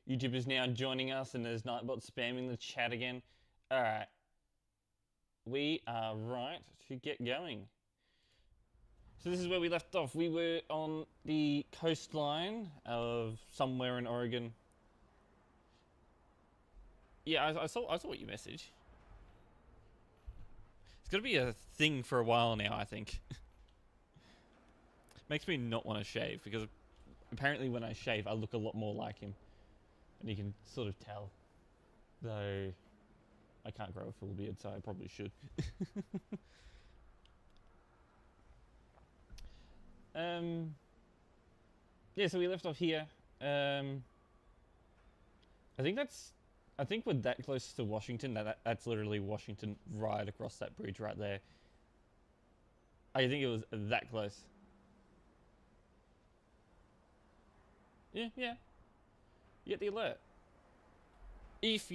YouTubers now joining us, and there's Nightbot spamming the chat again. Alright. We are right to get going. So this is where we left off. We were on the coastline of somewhere in Oregon. Yeah, I saw what you messaged. It's gonna be a thing for a while now, I think. Makes me not want to shave, because apparently when I shave I look a lot more like him. And you can sort of tell. Though I can't grow a full beard, so I probably should. Yeah, so we left off here. I think we're that close to Washington. That's literally Washington right across that bridge right there. I think it was that close. Yeah. You get the alert. If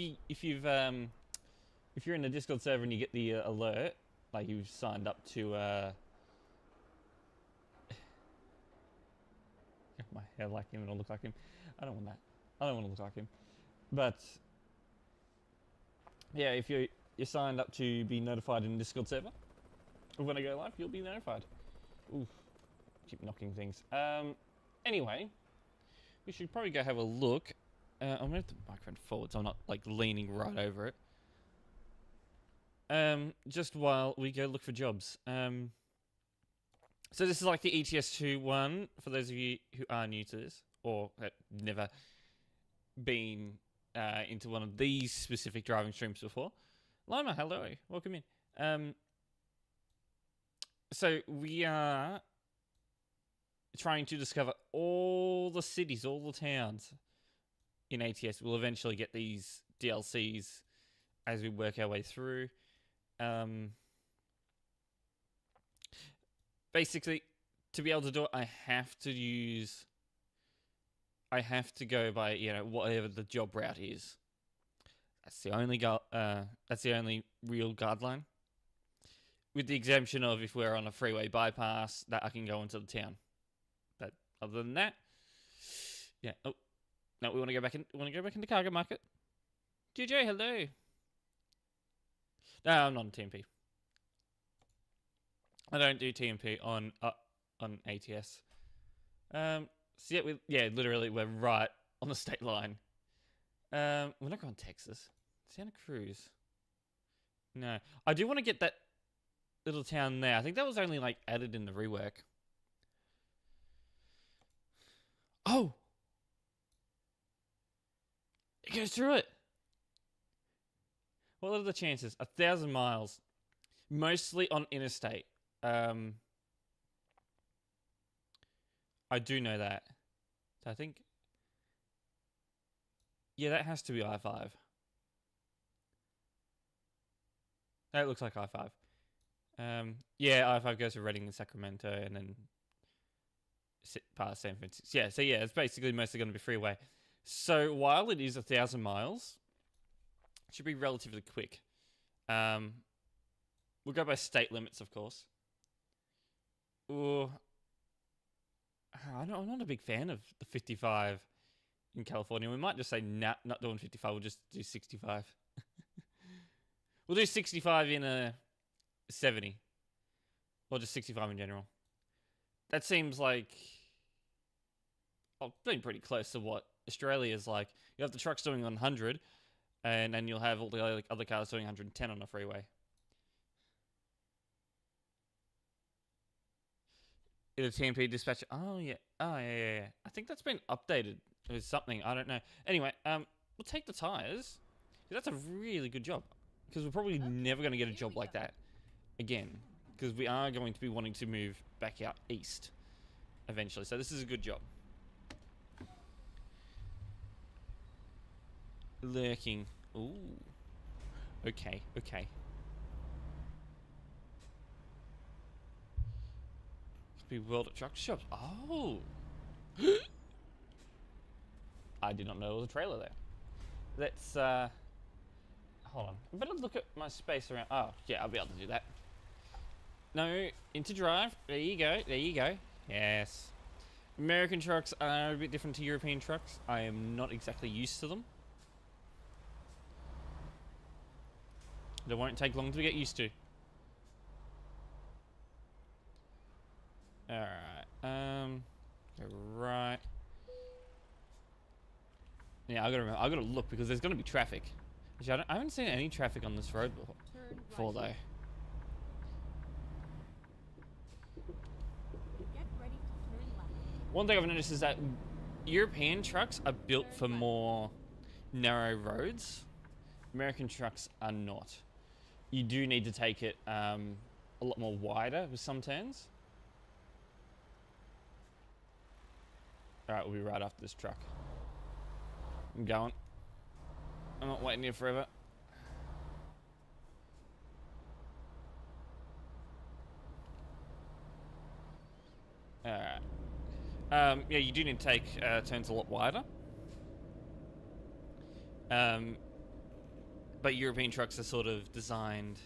you're in the Discord server and you get the alert, like you've signed up to my hair like him and I look like him. I don't want that. I don't want to look like him. But yeah, if you're signed up to be notified in the Discord server, when I go live, you'll be notified. Oof, keep knocking things. Anyway, we should probably go have a look. I'm gonna have the microphone forward so I'm not like leaning right over it. Just while we go look for jobs. So this is like the ETS2 one, for those of you who are new to this, or have never been into one of these specific driving streams before. Lima, hello, welcome in. So we are trying to discover all the cities, all the towns in ATS. We'll eventually get these DLCs as we work our way through. Basically, to be able to do it, I have to go by, whatever the job route is. That's the only real guideline. With the exemption of if we're on a freeway bypass, that I can go into the town. But other than that, yeah. Oh, no, we want to go back into cargo market. JJ, hello. No, I'm not on TMP. I don't do TMP on ATS. So literally we're right on the state line. We're not going to Texas. Santa Cruz. No, I do want to get that little town there. I think that was only like added in the rework. Oh, it goes through it. What are the chances? 1,000 miles, mostly on interstate. I do know that. So I think, yeah, that has to be I-5. That looks like I-5. Yeah, I-5 goes to Reading and Sacramento, and then past San Francisco. Yeah, so yeah, it's basically mostly going to be freeway. So while it is 1,000 miles, it should be relatively quick. We'll go by state limits, of course. Ooh, I'm not a big fan of the 55 in California. We might just say, nah, not doing 55, we'll just do 65. We'll do 65 in a 70. Or just 65 in general. That seems like, being pretty close to what Australia is like. You have the trucks doing 100, and then you'll have all the other cars doing 110 on a freeway. The TMP dispatcher. Oh yeah. I think that's been updated or something. I don't know. Anyway, we'll take the tires. That's a really good job, because we're probably never going to get a job like that again, because we are going to be wanting to move back out east eventually. So this is a good job. Lurking. Ooh. Okay. Be world at truck shops. Oh. I did not know there was a trailer there. Let's hold on. I better look at my space around. Oh, yeah, I'll be able to do that. No, into drive. There you go. Yes. American trucks are a bit different to European trucks. I am not exactly used to them. They won't take long to get used to. Alright, right. Yeah, I gotta look because there's gonna be traffic. Actually, I haven't seen any traffic on this road before though. One thing I've noticed is that European trucks are built for more narrow roads. American trucks are not. You do need to take it a lot more wider with some turns. Alright, we'll be right after this truck. I'm going. I'm not waiting here forever. Alright. Yeah, you do need to take turns a lot wider. But European trucks are sort of designed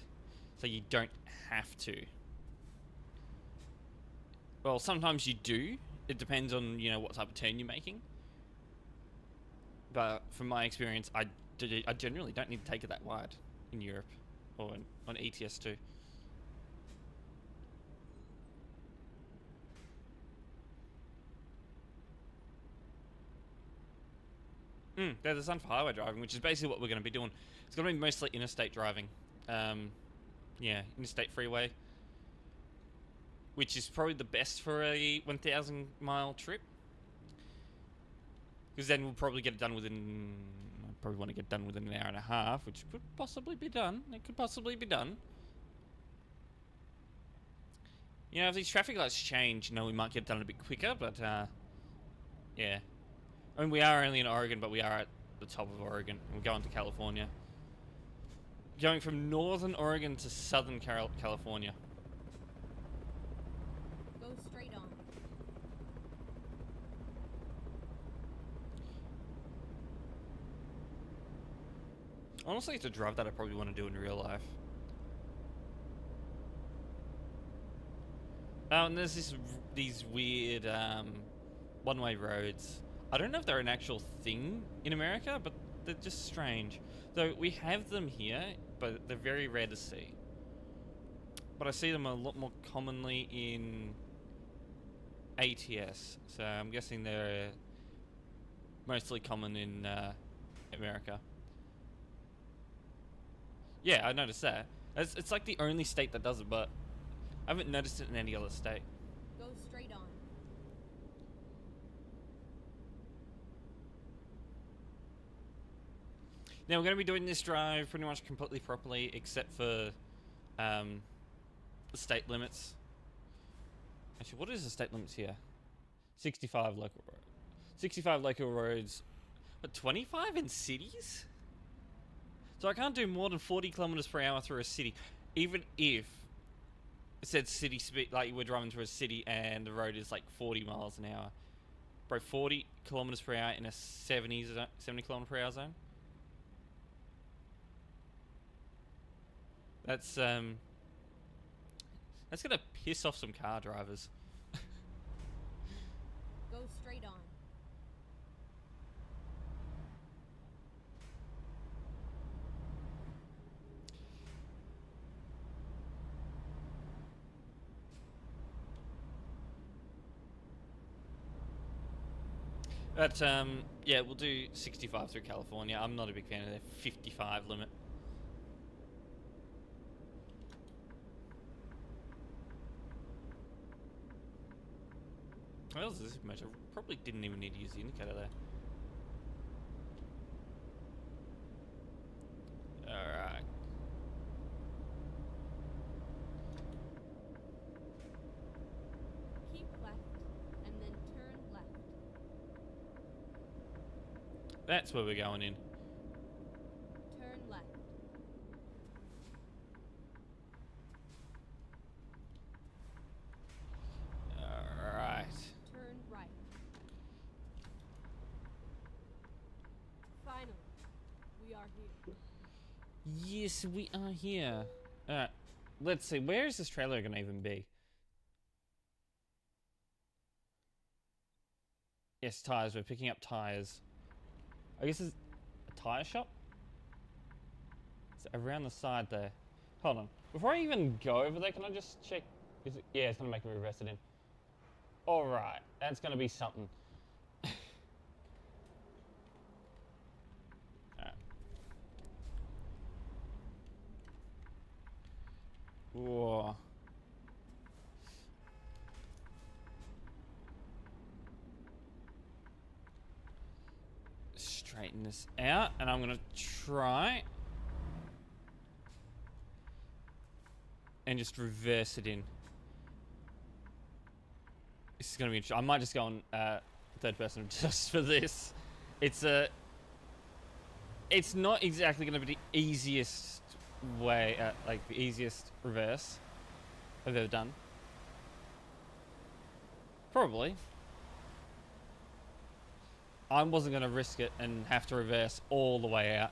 so you don't have to. Well, sometimes you do. It depends on, you know, what type of turn you're making. But from my experience, I generally don't need to take it that wide in Europe or on ATS too. There's a sun for highway driving, which is basically what we're going to be doing. It's going to be mostly interstate driving. Yeah, interstate freeway. Which is probably the best for a 1,000 mile trip. Because then we'll probably get it done within... I probably want to get done within an hour and a half, which could possibly be done. It could possibly be done. You know, if these traffic lights change, you know, we might get it done a bit quicker, but, yeah. I mean, we are only in Oregon, but we are at the top of Oregon. We're going to California. Going from northern Oregon to southern California. Go straight on. Honestly, it's a drive that I probably want to do in real life. Oh, and there's these weird one-way roads. I don't know if they're an actual thing in America, but they're just strange. So we have them here, but they're very rare to see. But I see them a lot more commonly in ATS, so I'm guessing they're mostly common in America. Yeah, I noticed that. It's like the only state that does it, but I haven't noticed it in any other state. Go straight on. Now, we're going to be doing this drive pretty much completely properly, except for the state limits. Actually, what is the state limits here? 65 local roads. 65 local roads, but 25 in cities? So I can't do more than 40 kilometers per hour through a city, even if it said city speed, like we're driving through a city and the road is like 40 miles an hour. Bro, 40 kilometers per hour in a 70 kilometer per hour zone? That's gonna piss off some car drivers. Go straight on. But yeah, we'll do 65 through California. I'm not a big fan of their 55 limit. What else is this measure? Probably didn't even need to use the indicator there. Alright. Keep left and then turn left. That's where we're going in. Turn left. Alright. Turn right. Finally, we are here. Yes, we are here. Alright. Let's see. Where is this trailer going to even be? Yes, tires. We're picking up tires. I guess it's a tire shop? It's around the side there. Hold on. Before I even go over there, can I just check? Is it? Yeah, it's going to make me reverse it in. Alright, that's going to be something. Alright. Whoa. Straighten this out, and I'm going to try and just reverse it in. This is going to be interesting. I might just go on third person just for this. It's not exactly going to be the easiest way, like the easiest reverse I've ever done. Probably. I wasn't going to risk it and have to reverse all the way out.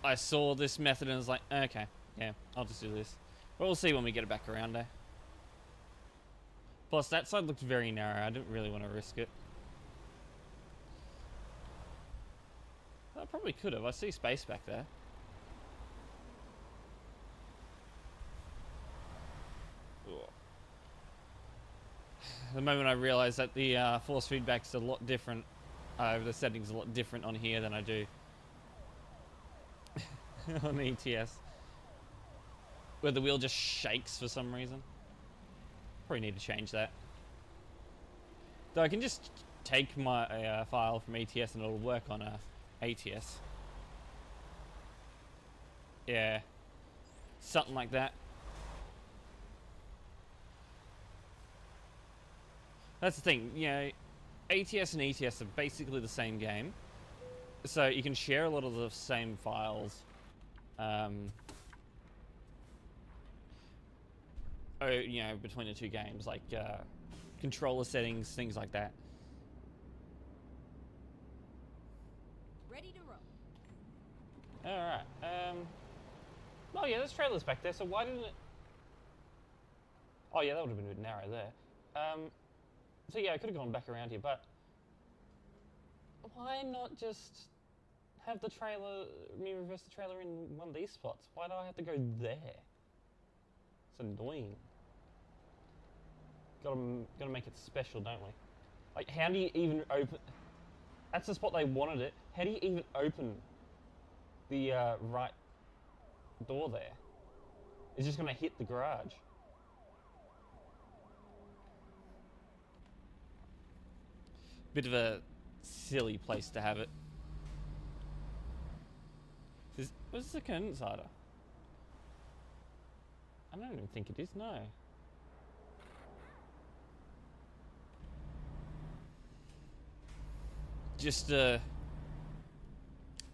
I saw this method and was like, okay, yeah, I'll just do this. But we'll see when we get it back around there. Plus, that side looked very narrow. I didn't really want to risk it. I probably could have. I see space back there. Ooh. The moment I realised that the force feedback's a lot different, the settings a lot different on here than I do on ETS. Where the wheel just shakes for some reason. Probably need to change that. Though I can just take my file from ATS and it'll work on ATS. Yeah. Something like that. That's the thing, you know, ATS and ETS are basically the same game. So you can share a lot of the same files. You know, between the two games, like controller settings, things like that. Ready to roll. Alright, oh yeah, there's trailers back there, so why didn't it... Oh yeah, that would have been a bit narrow there. So yeah, I could have gone back around here, but... Why not just have the trailer, reverse the trailer in one of these spots? Why do I have to go there? It's annoying. Gotta make it special, don't we? Like, how do you even open... That's the spot they wanted it. How do you even open the right door there? It's just gonna hit the garage. Bit of a silly place to have it. Was this a condensator? I don't even think it is, no. Just a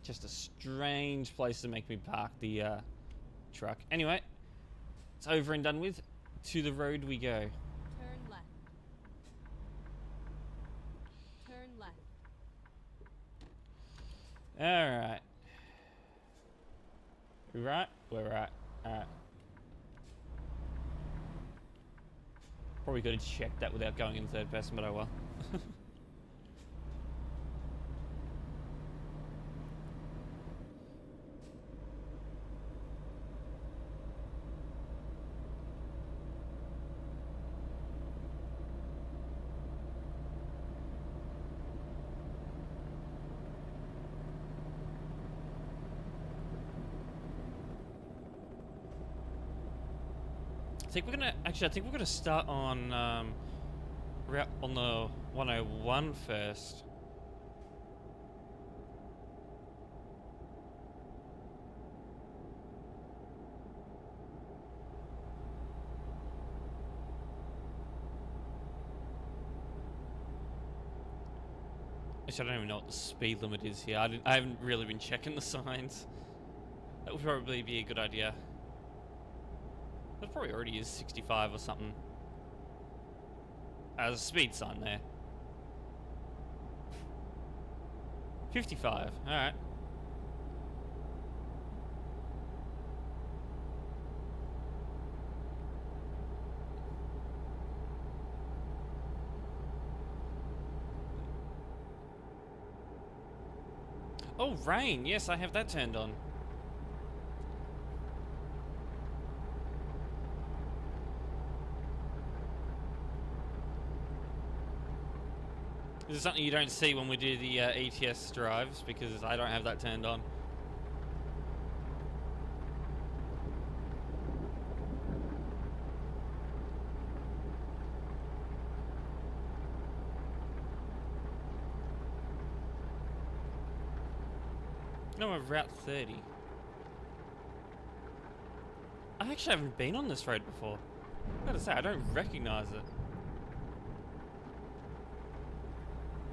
strange place to make me park the truck. Anyway, it's over and done with. To the road we go. Turn left. Turn left. Alright. Right? We're right. Alright. Probably could have checked that without going in third person, but oh well. I think we're gonna start on route on the 101 first. Actually, I don't even know what the speed limit is here. I haven't really been checking the signs. That would probably be a good idea. That probably already is 65 or something. There's a speed sign there. 55, alright. Oh, rain. Yes, I have that turned on. This is something you don't see when we do the ATS drives because I don't have that turned on. No, I'm Route 30. I actually haven't been on this road before. I gotta say, I don't recognize it.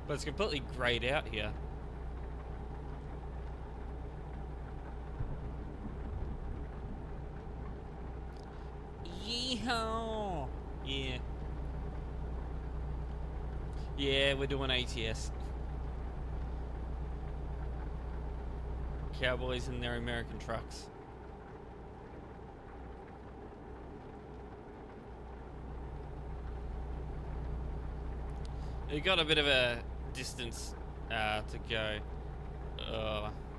But it's completely greyed out here. Yeehaw! Yeah. Yeah, we're doing ATS. Cowboys and their American trucks. We got a bit of a distance to go.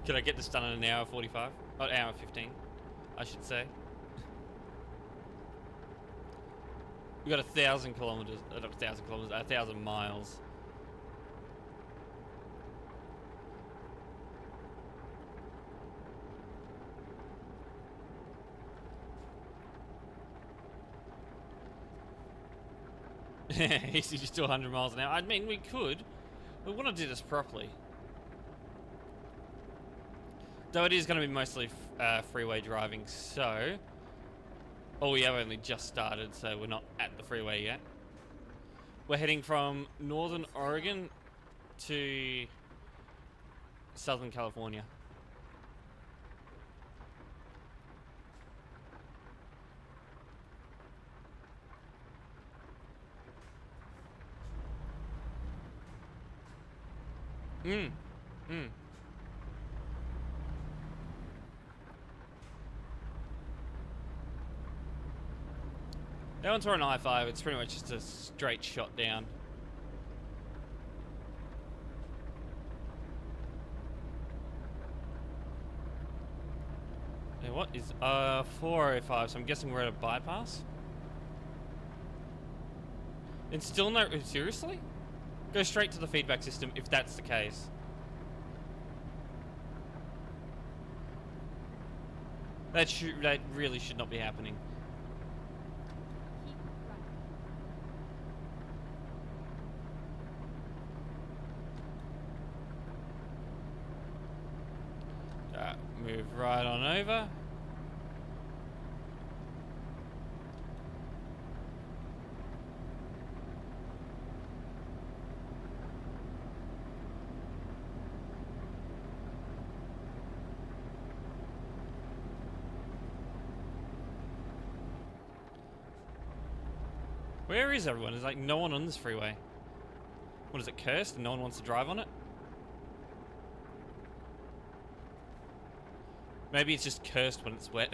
Could I get this done in an hour 45? Oh, hour 15, I should say. We got 1,000 kilometers, not 1,000 kilometers, 1,000 miles. Easy just do 100 miles an hour. I mean, we could. We want to do this properly. Though it is going to be mostly freeway driving, so... Oh, we have only just started, so we're not at the freeway yet. We're heading from northern Oregon to southern California. That one's for an I-5, it's pretty much just a straight shot down. Hey, what is 405, so I'm guessing we're at a bypass? And still no, seriously? Go straight to the feedback system if that's the case. That really should not be happening. Keep right. Move right on over. Where is everyone? There's like no one on this freeway. What is it, cursed and no one wants to drive on it? Maybe it's just cursed when it's wet.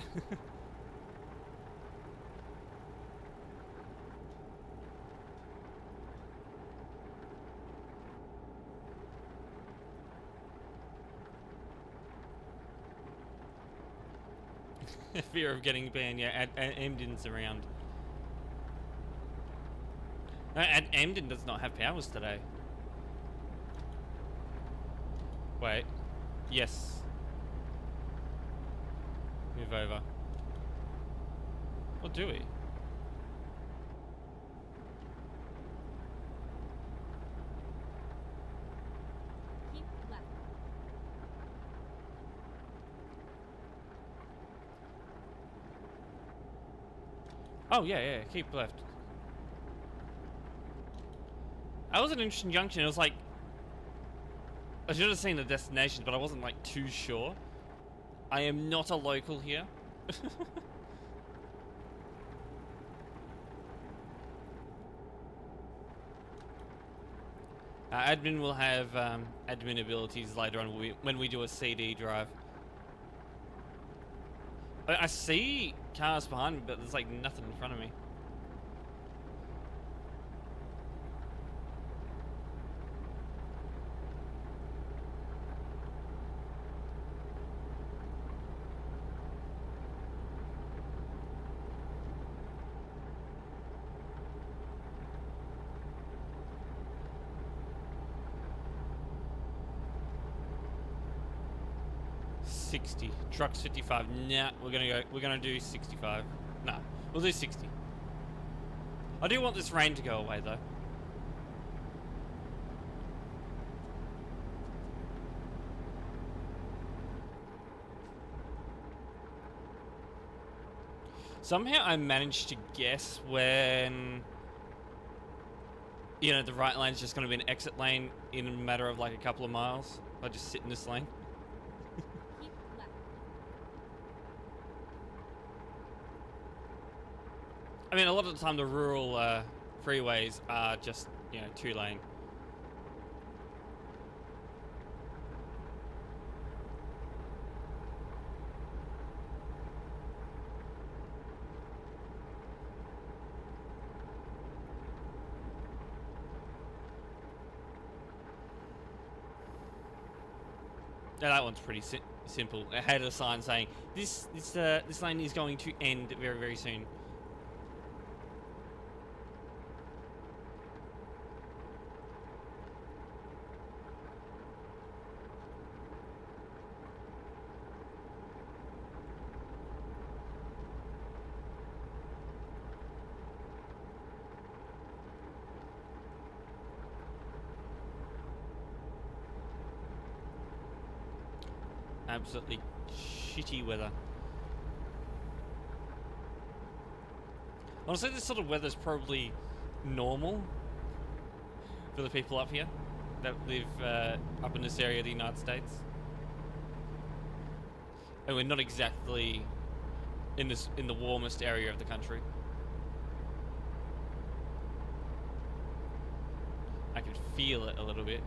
Fear of getting banned, yeah, Emden's around. No, Emden does not have powers today. Wait. Yes. Move over. Or do we? Keep left. Oh, yeah, keep left. That was an interesting junction. It was like... I should have seen the destinations, but I wasn't like too sure. I am not a local here. Admin will have admin abilities later on when we do a CD drive. I see cars behind me, but there's like nothing in front of me. 60. Trucks 55. Nah, we're gonna do 65. Nah, we'll do 60. I do want this rain to go away though. Somehow I managed to guess when, you know, the right lane's just going to be an exit lane in a matter of like a couple of miles. I just sit in this lane. Keep left. I mean, a lot of the time the rural freeways are just, you know, 2-lane. Now that one's pretty simple. It had a sign saying this lane is going to end very, very soon. Absolutely shitty weather. Honestly, this sort of weather's probably normal for the people up here that live up in this area of the United States. And we're not exactly in the warmest area of the country. I can feel it a little bit.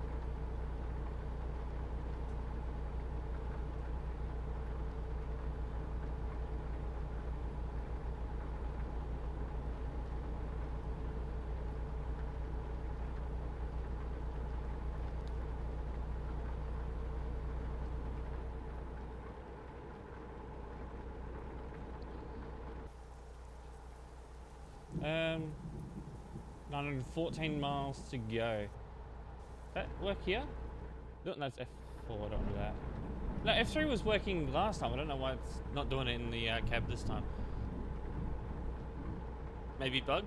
Um, 914 miles to go. That work here? No, that's F4, I don't do that. No, F3 was working last time. I don't know why it's not doing it in the cab this time. Maybe bug?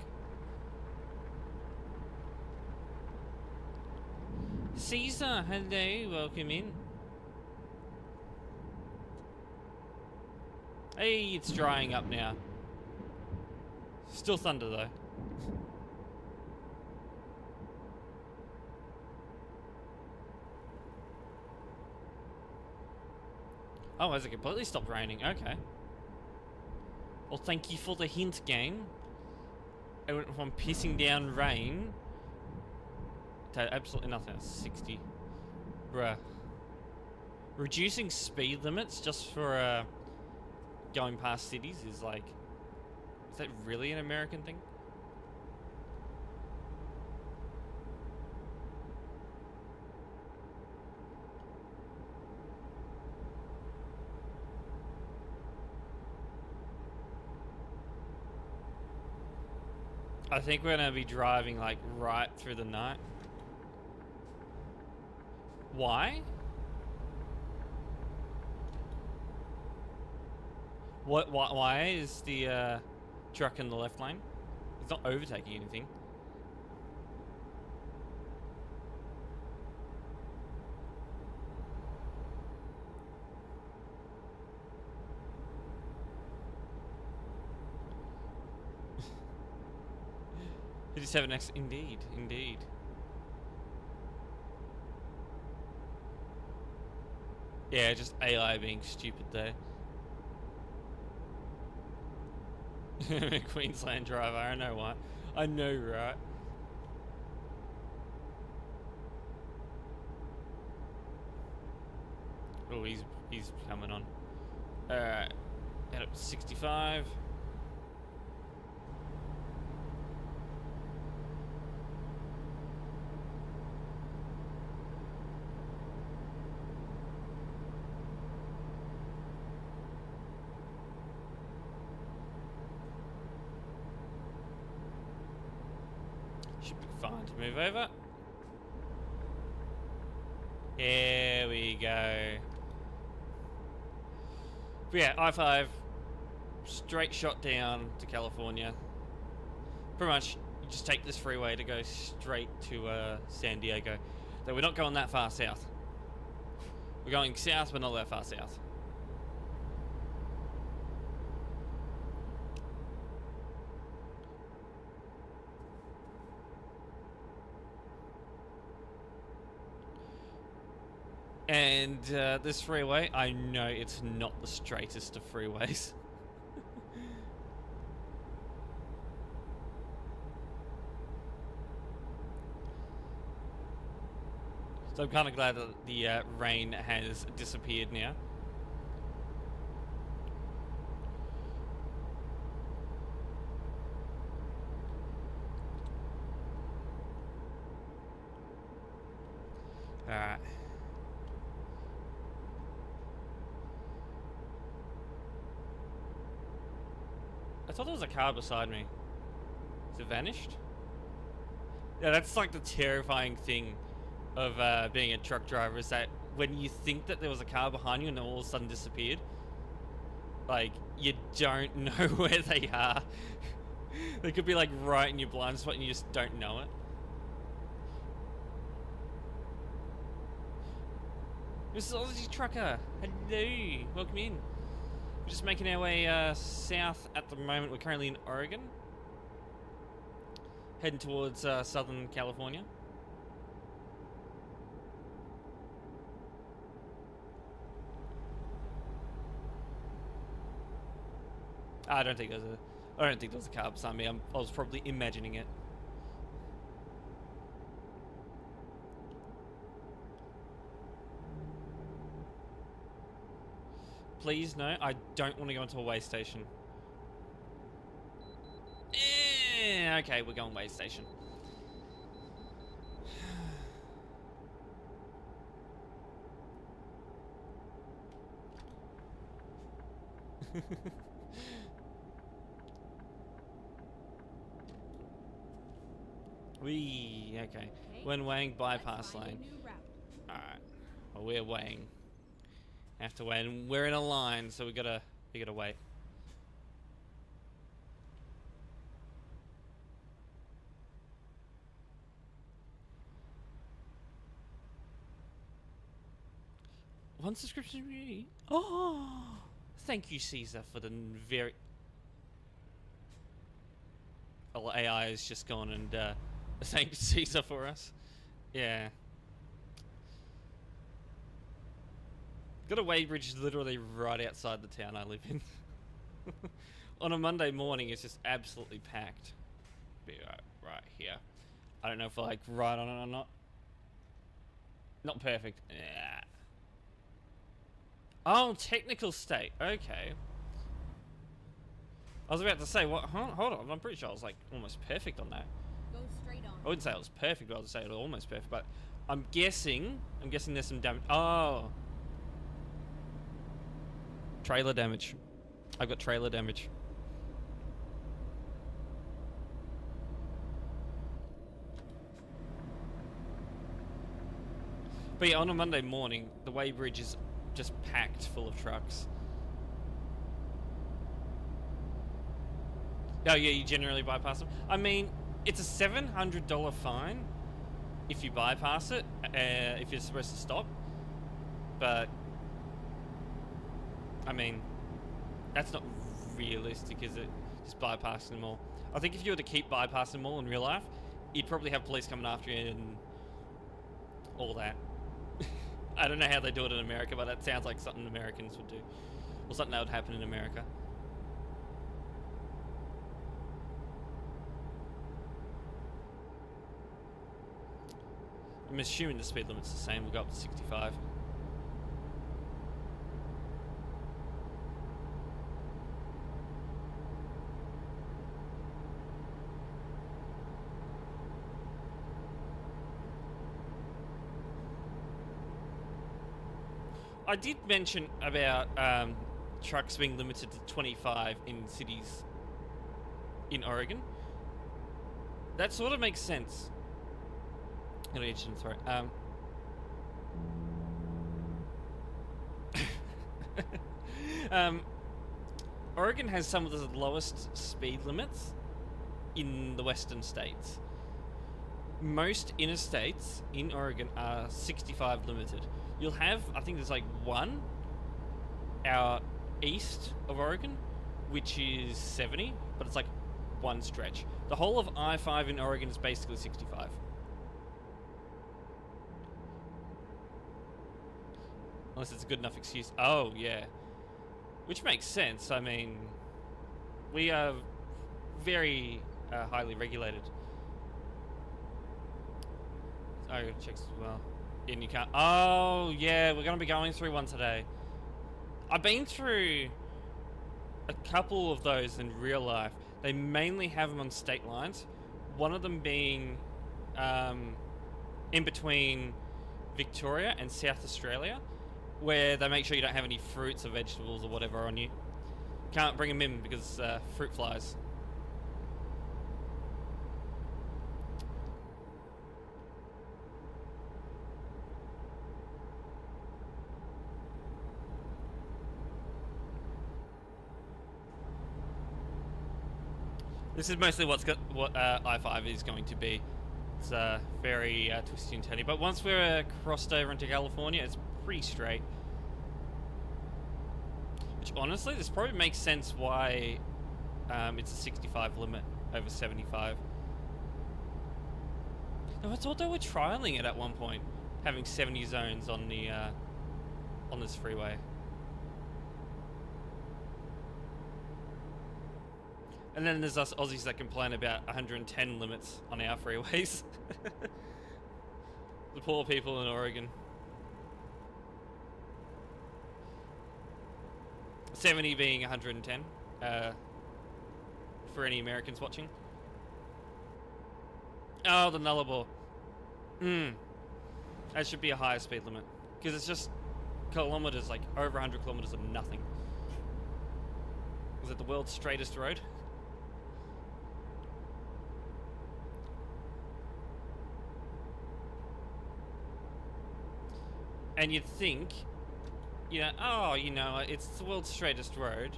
Caesar, hello, welcome in. Hey, it's drying up now. Still thunder though. Oh, has it completely stopped raining? Okay. Well, thank you for the hint, game. It went from pissing down rain to absolutely nothing. 60. Bruh. Reducing speed limits just for going past cities is like... Is that really an American thing? I think we're gonna be driving like right through the night. Why? Why is the truck in the left lane? It's not overtaking anything. $57X, indeed, indeed. Yeah, just AI being stupid there. I'm a Queensland driver, I know why. I know, right? Oh, he's coming on. Alright. Head up to 65. Should be fine to move over. Here we go. But yeah, I-5, straight shot down to California. Pretty much, you just take this freeway to go straight to San Diego. So we're not going that far south. We're going south, but not that far south. And this freeway, I know it's not the straightest of freeways. So I'm kind of glad that the rain has disappeared now. Alright. I thought there was a car beside me. Has it vanished? Yeah, that's like the terrifying thing of being a truck driver, is that when you think that there was a car behind you and then all of a sudden disappeared, like, you don't know where they are. They could be like right in your blind spot and you just don't know it. Mr. Aussie Trucker, hello, welcome in. We're just making our way south at the moment. We're currently in Oregon, heading towards Southern California. I don't think there was a car beside me. I was probably imagining it. Please no, I don't want to go into a way station. Okay, we're going way station. Okay. When weighing bypass lane. Alright. Well, we're weighing. Have to wait, and we're in a line, so we gotta wait. One subscription really? Oh, thank you, Caesar, for the very. Oh, AI has just gone and thanked Caesar for us. Yeah. Got a weighbridge literally right outside the town I live in. On a Monday morning, it's just absolutely packed. Be right here. I don't know if I like right on it or not. Not perfect. Yeah. Oh, technical state. Okay. I was about to say, what? Hold on. I'm pretty sure I was like almost perfect on that. Go straight on. I wouldn't say it was perfect, but I would say it was almost perfect. But I'm guessing there's some damage. Oh. Trailer damage. I've got trailer damage. But yeah, on a Monday morning, the weighbridge is just packed full of trucks. Oh yeah, you generally bypass them. I mean, it's a $700 fine if you bypass it, if you're supposed to stop. But I mean, that's not realistic, is it? Just bypassing them all. I think if you were to keep bypassing them all in real life, you'd probably have police coming after you and all that. I don't know how they do it in America, but that sounds like something Americans would do. Or something that would happen in America. I'm assuming the speed limit's the same. We'll go up to 65. I did mention about trucks being limited to 25 in cities in Oregon. That sort of makes sense. I'm gonna itch in the throat. Um, Oregon has some of the lowest speed limits in the western states. Most interstates in Oregon are 65 limited. You'll have, I think there's like one out east of Oregon, which is 70, but it's like one stretch. The whole of I-5 in Oregon is basically 65. Unless it's a good enough excuse. Oh, yeah. Which makes sense. I mean, we are very highly regulated. Oh, I gotta check as well. In you can't. Oh, yeah, we're gonna be going through one today. I've been through a couple of those in real life. They mainly have them on state lines. One of them being in between Victoria and South Australia, where they make sure you don't have any fruits or vegetables or whatever on you. Can't bring them in because fruit flies. This is mostly what I-5 is going to be. It's very twisty and turny. But once we're crossed over into California, it's pretty straight. Which honestly, this probably makes sense why it's a 65 limit over 75. No, I thought they were trialing it at one point, having 70 zones on the on this freeway. And then there's us Aussies that complain about 110 limits on our freeways. The poor people in Oregon. 70 being 110 for any Americans watching. Oh, the Nullarbor. That should be a higher speed limit. Because it's just kilometers, like over 100 kilometers of nothing. Is it the world's straightest road? And you'd think, it's the world's straightest road.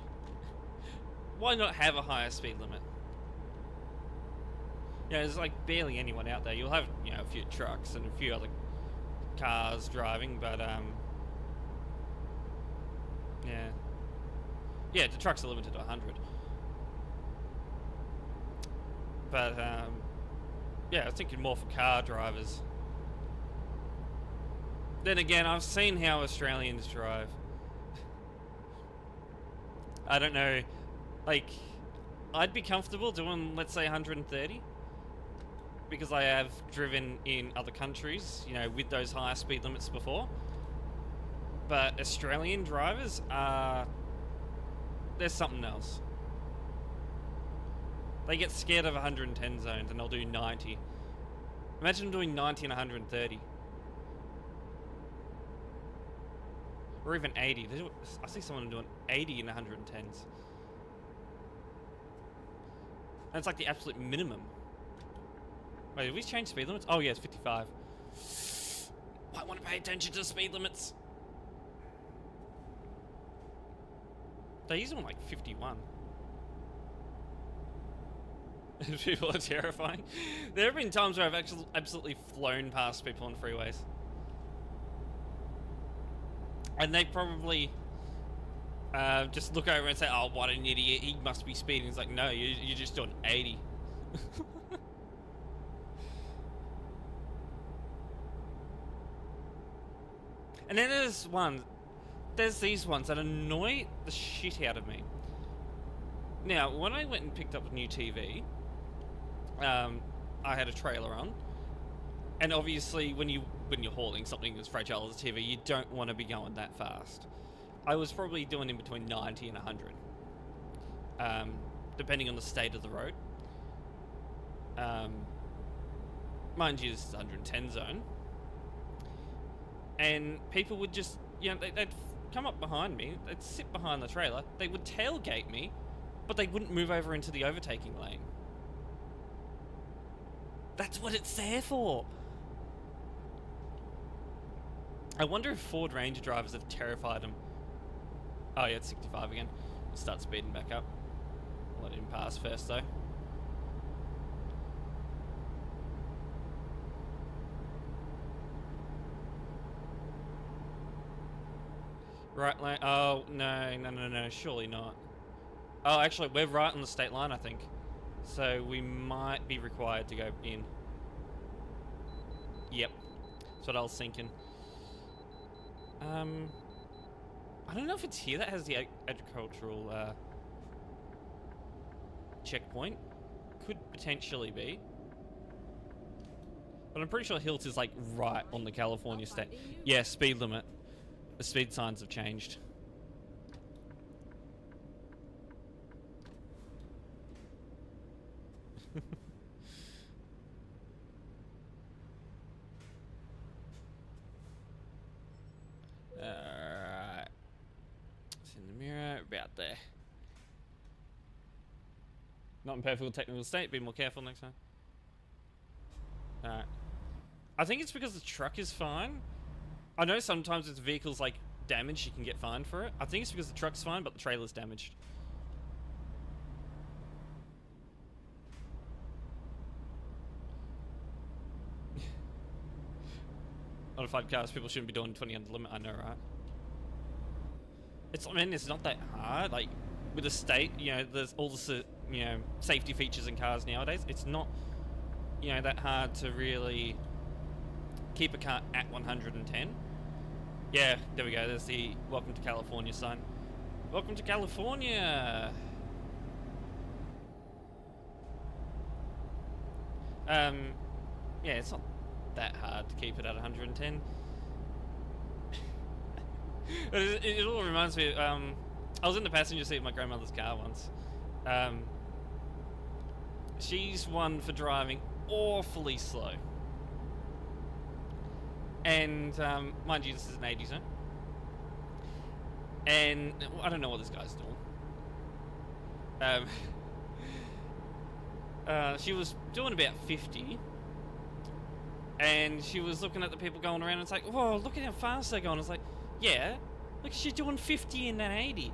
Why not have a higher speed limit? There's like barely anyone out there. You'll have, a few trucks and a few other cars driving, but yeah, the trucks are limited to 100. But I was thinking more for car drivers. Then again, I've seen how Australians drive. I don't know, like, I'd be comfortable doing, let's say, 130. Because I have driven in other countries, with those higher speed limits before. But Australian drivers are... there's something else. They get scared of 110 zones and they'll do 90. Imagine doing 90 and 130. Or even 80. I see someone doing 80 and 110s. That's like the absolute minimum. Wait, did we change speed limits? Oh yeah, it's 55. Might want to pay attention to speed limits. They use them like 51. People are terrifying. There have been times where I've actually absolutely flown past people on freeways. And they probably just look over and say, "Oh, what an idiot, he must be speeding." It's like, no, you're just doing 80. And then there's these ones that annoy the shit out of me. Now, when I went and picked up a new TV, I had a trailer on, and obviously when you're hauling something as fragile as a TV, you don't want to be going that fast. I was probably doing in between 90 and 100, depending on the state of the road. Mind you, this is 110 zone. And people would just, they'd come up behind me, they'd sit behind the trailer, they would tailgate me, but they wouldn't move over into the overtaking lane. That's what it's there for. I wonder if Ford Ranger drivers have terrified them. Oh yeah, it's 65 again. Start speeding back up. Let him pass first though. Right lane. Oh no! Surely not. Oh, actually, we're right on the state line, I think. So we might be required to go in. Yep. That's what I was thinking. I don't know if it's here that has the agricultural checkpoint. Could potentially be. But I'm pretty sure Hilt is like right on the California state. Yeah, speed limit. The speed signs have changed. Alright. It's in the mirror, about there. Not in perfect technical state, be more careful next time. Alright. I think it's because the truck is fine. I know sometimes if the vehicle's like damaged, you can get fined for it. I think it's because the truck's fine, but the trailer's damaged. Modified cars, people shouldn't be doing 20 under limit. I know, right? It's, I mean, it's not that hard. Like with the state, you know, there's all the safety features in cars nowadays. It's not, that hard to really keep a car at 110. Yeah, there we go. There's the "Welcome to California" sign. Welcome to California. Yeah, it's not that hard to keep it at 110. It all reminds me. I was in the passenger seat of my grandmother's car once. She's one for driving awfully slow. And mind you, this is an 80 zone. And I don't know what this guy's doing. She was doing about 50. And she was looking at the people going around and it's like, whoa, look at how fast they're going. It's like, yeah, look, she's doing 50 in an 80.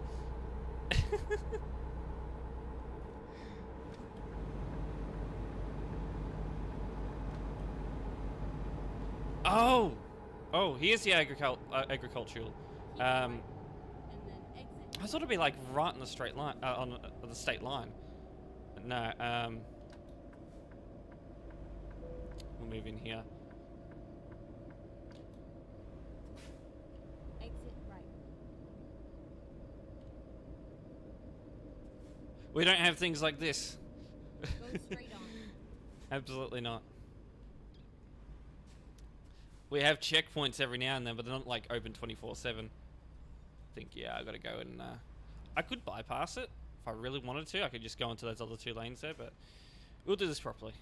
Oh, here's the agricultural. I thought it'd be like right on the straight line, on the state line. But no, we'll move in here. Exit right. We don't have things like this. Go straight on. Absolutely not. We have checkpoints every now and then, but they're not like open 24/7. I think, yeah, I gotta go and I could bypass it if I really wanted to. I could just go into those other 2 lanes there, but we'll do this properly.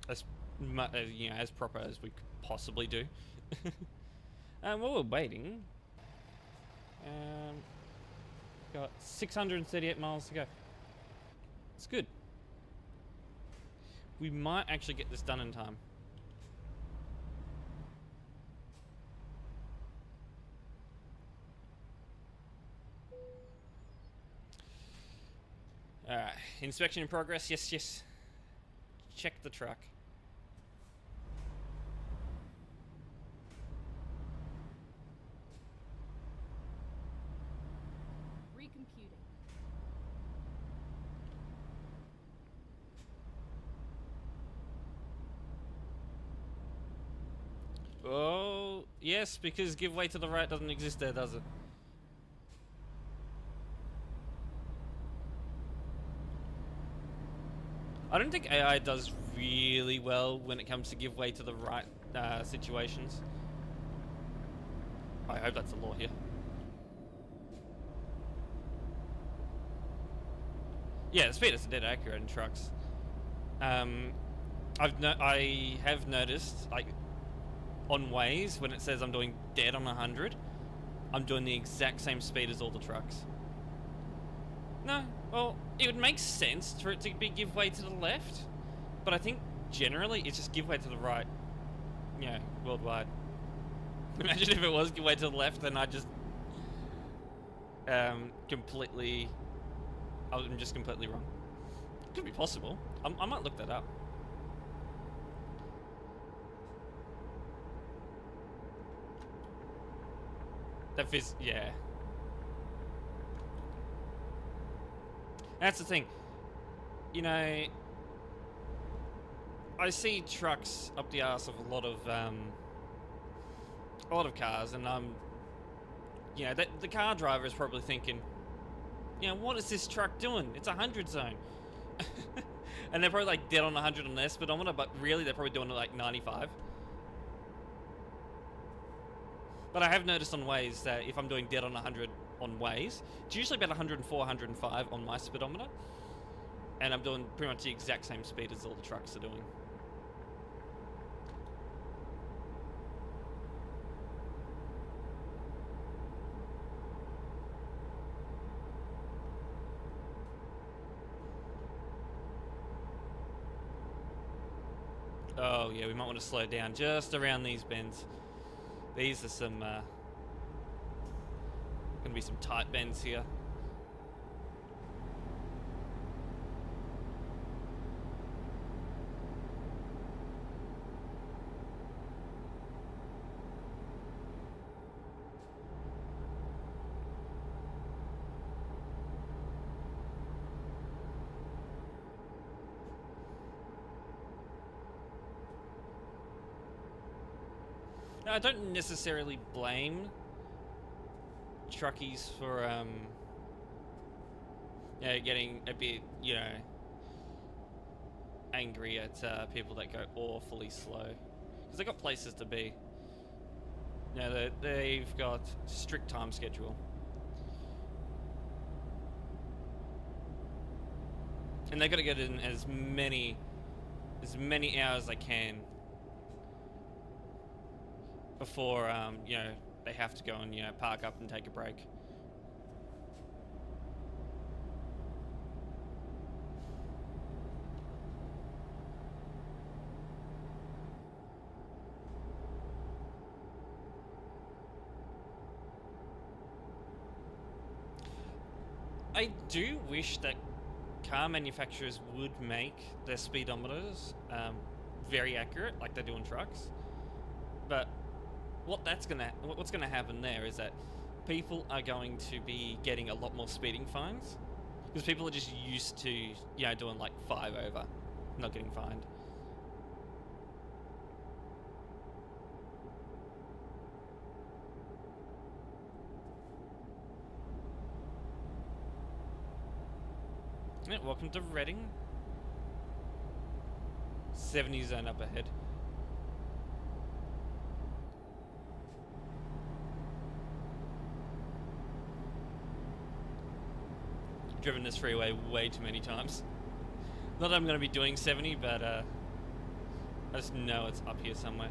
As as proper as we could possibly do. And while we're waiting, got 638 miles to go. It's good. We might actually get this done in time. Alright, inspection in progress. Yes. Check the truck. Recomputing. Oh, yes, because give way to the right doesn't exist there, does it? I don't think AI does really well when it comes to give way to the right situations. I hope that's the law here. Yeah, the speed is dead accurate in trucks. I have noticed, like, on ways when it says I'm doing dead on 100, I'm doing the exact same speed as all the trucks. No, well, it would make sense for it to be give way to the left, but I think generally it's just give way to the right, worldwide. Imagine if it was way to the left, then I just completely. I'm just completely wrong. Could be possible. I might look that up. That fizz, yeah. That's the thing. You know, I see trucks up the arse of a lot of cars, and you know, the car driver is probably thinking, you know, what is this truck doing? It's 100 zone. And they're probably like dead on 100 on their speedometer, but really they're probably doing it like 95. But I have noticed on Waze that if I'm doing dead on 100 on Waze, it's usually about 104, 105 on my speedometer. And I'm doing pretty much the exact same speed as all the trucks are doing. Oh yeah, we might want to slow down just around these bends. These are some gonna be some tight bends here. Now, I don't necessarily blame truckies for you know, getting a bit, you know, angry at people that go awfully slow, because they've got places to be. You know, they've got strict time schedule, and they've got to get in as many hours as they can before you know, they have to go and, you know, park up and take a break. I do wish that car manufacturers would make their speedometers very accurate, like they do on trucks. But what's gonna happen there is that people are going to be getting a lot more speeding fines, because people are just used to, you know, doing like 5 over, not getting fined. Yeah, welcome to Reading. 70 zone up ahead. Driven this freeway way too many times. Not that I'm going to be doing 70, but I just know it's up here somewhere.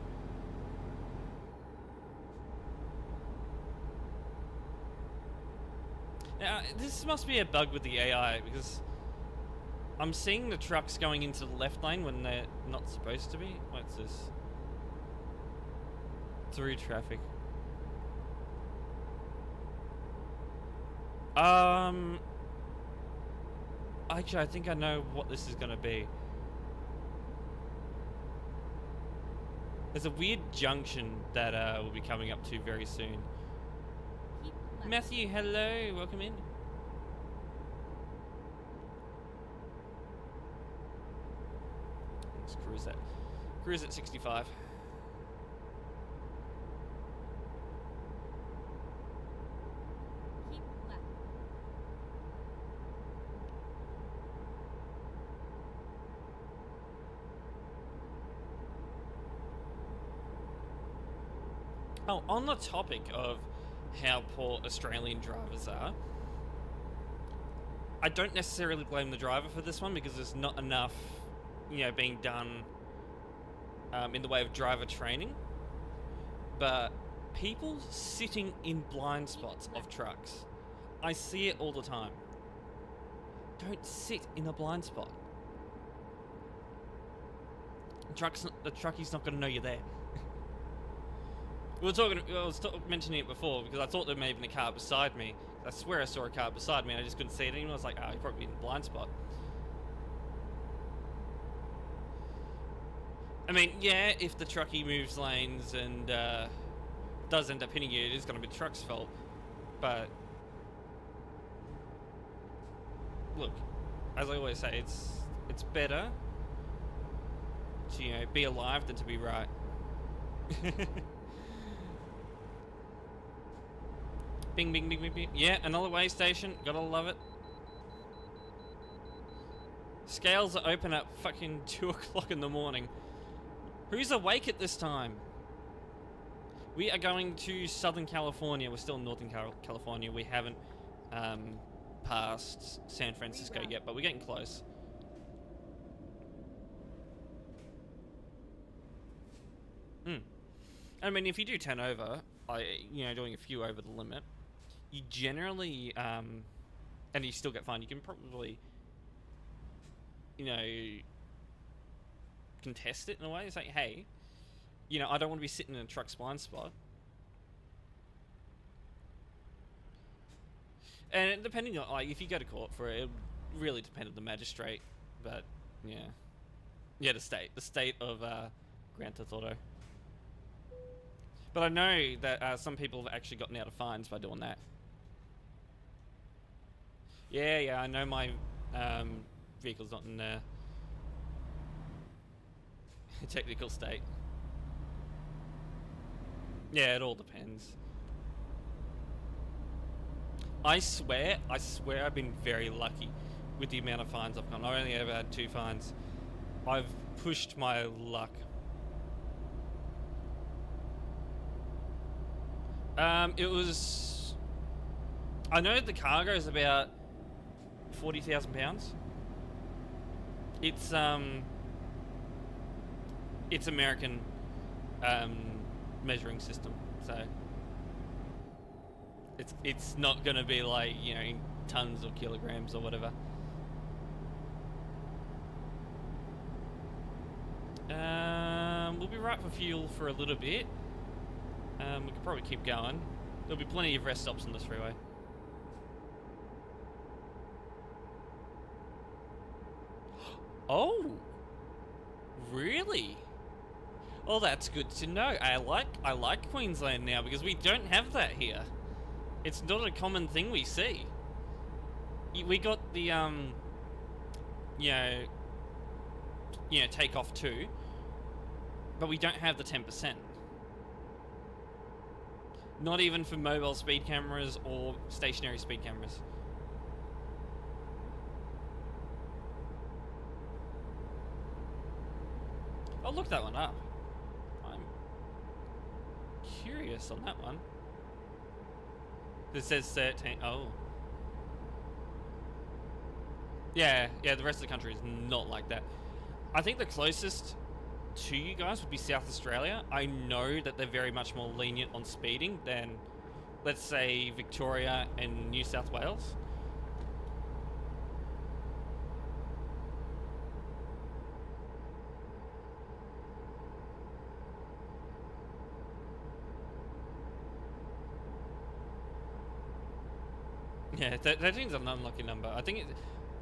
Now, this must be a bug with the AI, because I'm seeing the trucks going into the left lane when they're not supposed to be. What's this? Through traffic. Actually, I think I know what this is going to be. There's a weird junction that we'll be coming up to very soon. Matthew, hello, welcome in. Let's cruise that. Cruise at 65. Oh, on the topic of how poor Australian drivers are, I don't necessarily blame the driver for this one, because there's not enough, you know, being done in the way of driver training. But people sitting in blind spots of trucks, I see it all the time. Don't sit in a blind spot. The truckie's not going to know you're there. We were talking. I was mentioning it before because I thought there may have been a car beside me. I swear I saw a car beside me and I just couldn't see it anymore. I was like, oh, you're probably in a blind spot. I mean, yeah, if the truckie moves lanes and does end up hitting you, it is going to be the truck's fault. But look, as I always say, it's better to be alive than to be right. Bing, bing, bing, bing, bing. Yeah, another way station. Gotta love it. Scales are open at fucking 2 o'clock in the morning. Who's awake at this time? We are going to Southern California. We're still in Northern California. We haven't passed San Francisco yet, but we're getting close. I mean, if you do 10 over, doing a few over the limit, you generally, and you still get fined, you can probably, contest it in a way. It's like, hey, I don't want to be sitting in a truck's blind spot. And depending on, if you go to court for it, it really depends on the magistrate. But, yeah. Yeah, the state of Grand Theft Auto. But I know that some people have actually gotten out of fines by doing that. Yeah, I know my vehicle's not in a technical state. Yeah, it all depends. I swear I've been very lucky with the amount of fines I've gotten. I only ever had 2 fines. I've pushed my luck. It was... I know the cargo is about 40,000 pounds. It's American measuring system, so it's not gonna be like in tons or kilograms or whatever. We'll be right for fuel for a little bit. We could probably keep going. There'll be plenty of rest stops on this freeway. Oh, really? Oh, that's good to know. I like Queensland now because we don't have that here. It's not a common thing we see. We got the take off too, but we don't have the 10%. Not even for mobile speed cameras or stationary speed cameras. I'll look that one up. I'm curious on that one. It says 13. Oh. Yeah, the rest of the country is not like that. I think the closest to you guys would be South Australia. I know that they're very much more lenient on speeding than, let's say, Victoria and New South Wales. Yeah, 13's an unlucky number. I think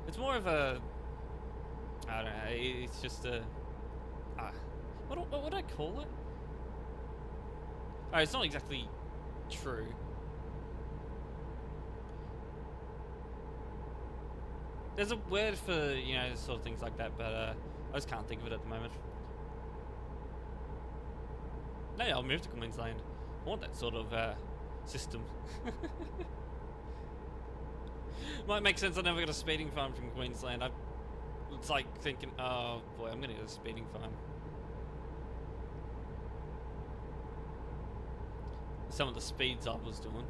it's more of a... I don't know, it's just a... what would I call it? Oh, it's not exactly true. There's a word for, sort of things like that, but I just can't think of it at the moment. No, I'll move to Queensland. I want that sort of system. Might make sense. I never got a speeding fine from Queensland. It's like thinking, oh boy, I'm gonna get a speeding fine. Some of the speeds I was doing.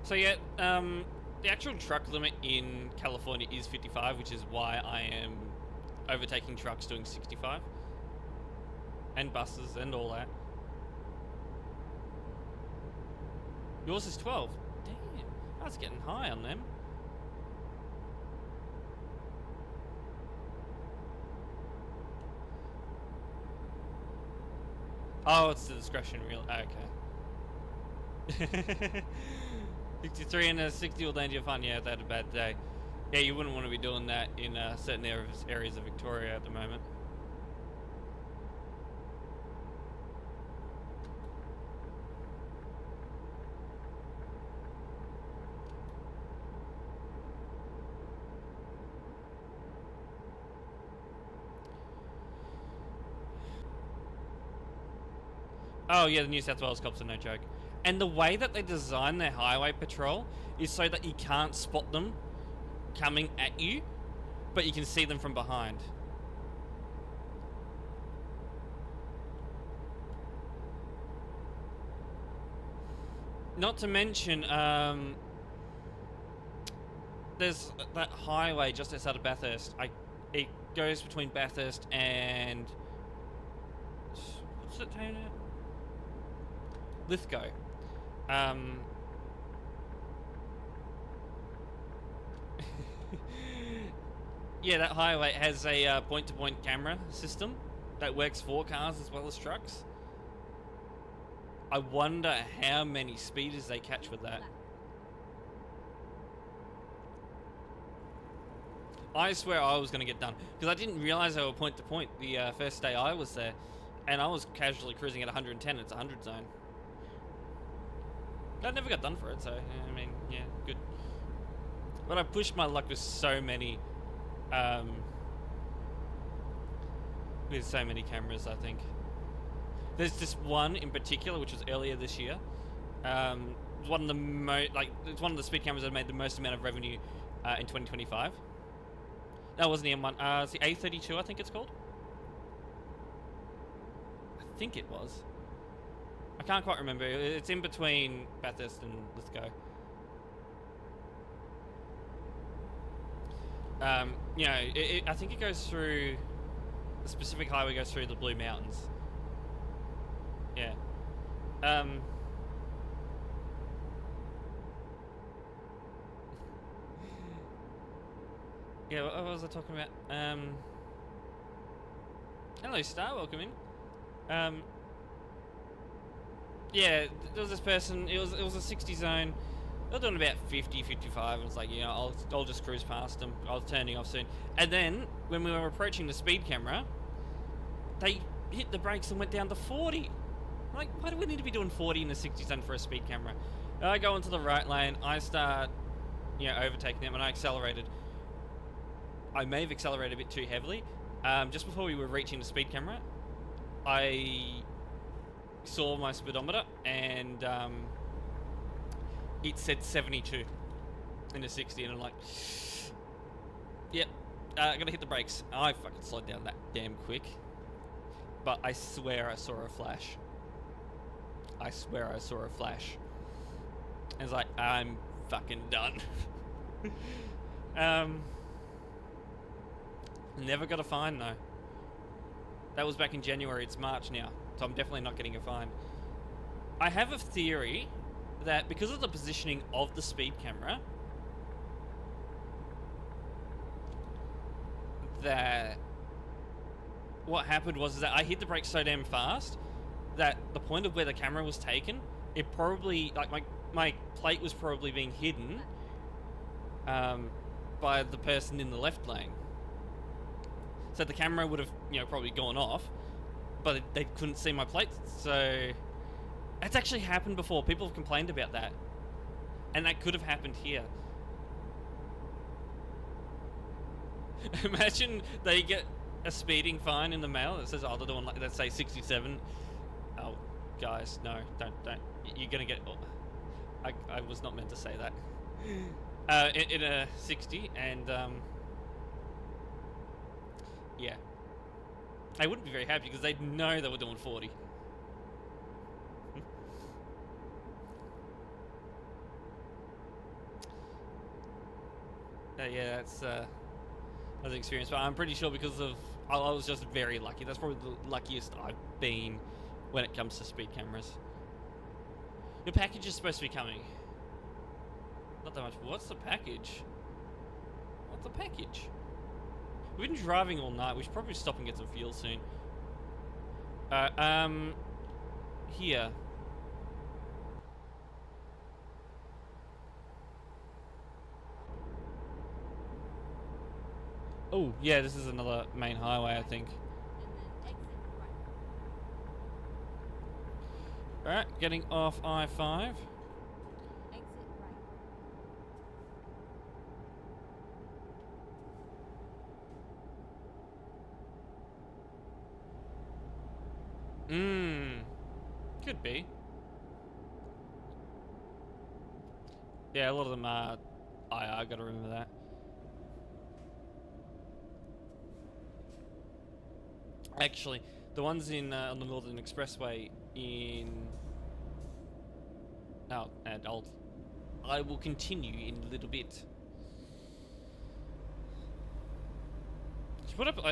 So yeah, the actual truck limit in California is 55, which is why I am overtaking trucks doing 65. And buses and all that. Yours is 12. Damn, I was getting high on them. Oh, it's the discretion real. Okay. 63 and a 60 will danger fun. Yeah, they had a bad day. Yeah, you wouldn't want to be doing that in certain areas of Victoria at the moment. Oh yeah, the New South Wales cops are no joke. And the way that they design their highway patrol is so that you can't spot them coming at you, but you can see them from behind. Not to mention, there's that highway just outside of Bathurst. It goes between Bathurst and what's it town at? Lithgow. Yeah, that highway has a point-to-point camera system that works for cars as well as trucks. I wonder how many speeders they catch with that. I swear I was going to get done because I didn't realize they were point-to-point the first day I was there, and I was casually cruising at 110. It's a 100 zone. I never got done for it, so I mean, yeah, good. But I pushed my luck with so many cameras. I think there's just one in particular, which was earlier this year. One of the it's one of the speed cameras that made the most amount of revenue in 2025. That wasn't the M1. It's the A32, I think it's called. I think it was. I can't quite remember. It's in between Bathurst and Lithgow. You know, I think it goes through the specific highway goes through the Blue Mountains. Yeah. Yeah, what was I talking about? Hello, Star. Welcome in. Yeah, there was this person. It was a 60 zone. They were doing about 50, 55. And it's like, you know, I'll just cruise past them. I was turning off soon. And then when we were approaching the speed camera, they hit the brakes and went down to 40. I'm like, why do we need to be doing 40 in a 60 zone for a speed camera? And I go into the right lane. I start, you know, overtaking them, and I accelerated. I may have accelerated a bit too heavily. Just before we were reaching the speed camera, I saw my speedometer, and it said 72 in a 60, and I'm like, yep, gotta hit the brakes. I fucking slowed down that damn quick, but I swear I saw a flash. I swear I saw a flash. And it's like, I'm fucking done. Never got a fine though. That was back in January. It's March now, so I'm definitely not getting a fine. I have a theory that because of the positioning of the speed camera, that what happened was that I hit the brakes so damn fast that the point of where the camera was taken, it probably, like, my plate was probably being hidden by the person in the left lane. So the camera would have, you know, probably gone off, but they couldn't see my plates. So that's actually happened before. People have complained about that, and that could have happened here. Imagine they get a speeding fine in the mail that says, "Oh, they're doing, like, let's say 67." Oh, guys, no, don't. You're gonna get. Oh, I was not meant to say that. In a 60, and yeah, I wouldn't be very happy because they'd know they were doing 40. Yeah, that's an experience, but I'm pretty sure because of I was just very lucky. That's probably the luckiest I've been when it comes to speed cameras. Your package is supposed to be coming. Not that much. What's the package? What's the package? We've been driving all night. We should probably stop and get some fuel soon. here. Oh, yeah, this is another main highway, I think. And then exit right. Alright, getting off I-5. Exit right. Could be. Yeah, a lot of them are IR, gotta remember that. Actually, the ones in on the Northern Expressway in... Oh, and I will continue in a little bit.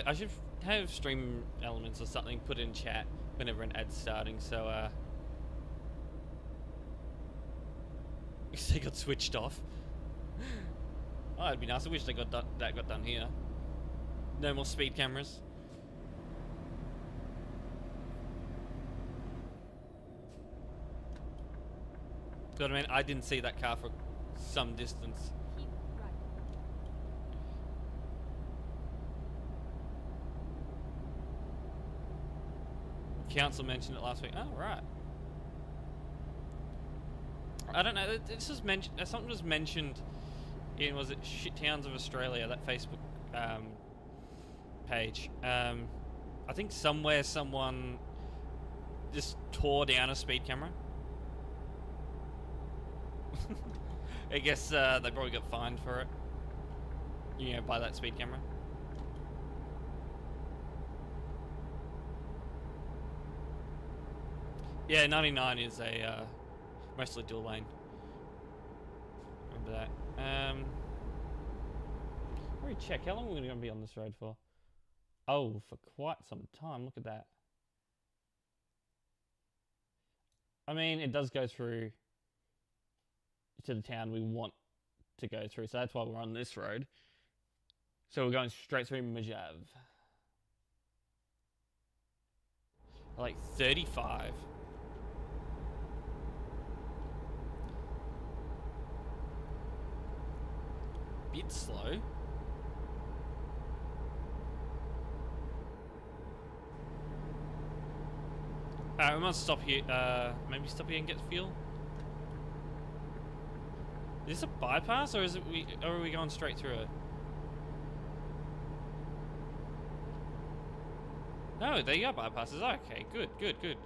I should have stream elements or something put in chat whenever an ad's starting, so they got switched off. Oh, it'd be nice. I wish they got that got done here. No more speed cameras. God, I mean, I didn't see that car for some distance. Keep right. Council mentioned it last week. Oh, right. I don't know. This was mentioned. Something was mentioned in, was it Shit Towns of Australia, that Facebook page. I think somewhere someone just tore down a speed camera. I guess they probably got fined for it. You know, by that speed camera. Yeah, 99 is a mostly dual lane. Remember that. Let me check. How long are we going to be on this road for? Oh, for quite some time. Look at that. I mean, it does go through to the town we want to go through, so that's why we're on this road. So we're going straight through Majav. Like 35. Bit slow. We might stop here. Maybe stop here and get fuel. Is this a bypass, or is it or are we going straight through it? No, there you go, bypasses. Okay, good, good, good.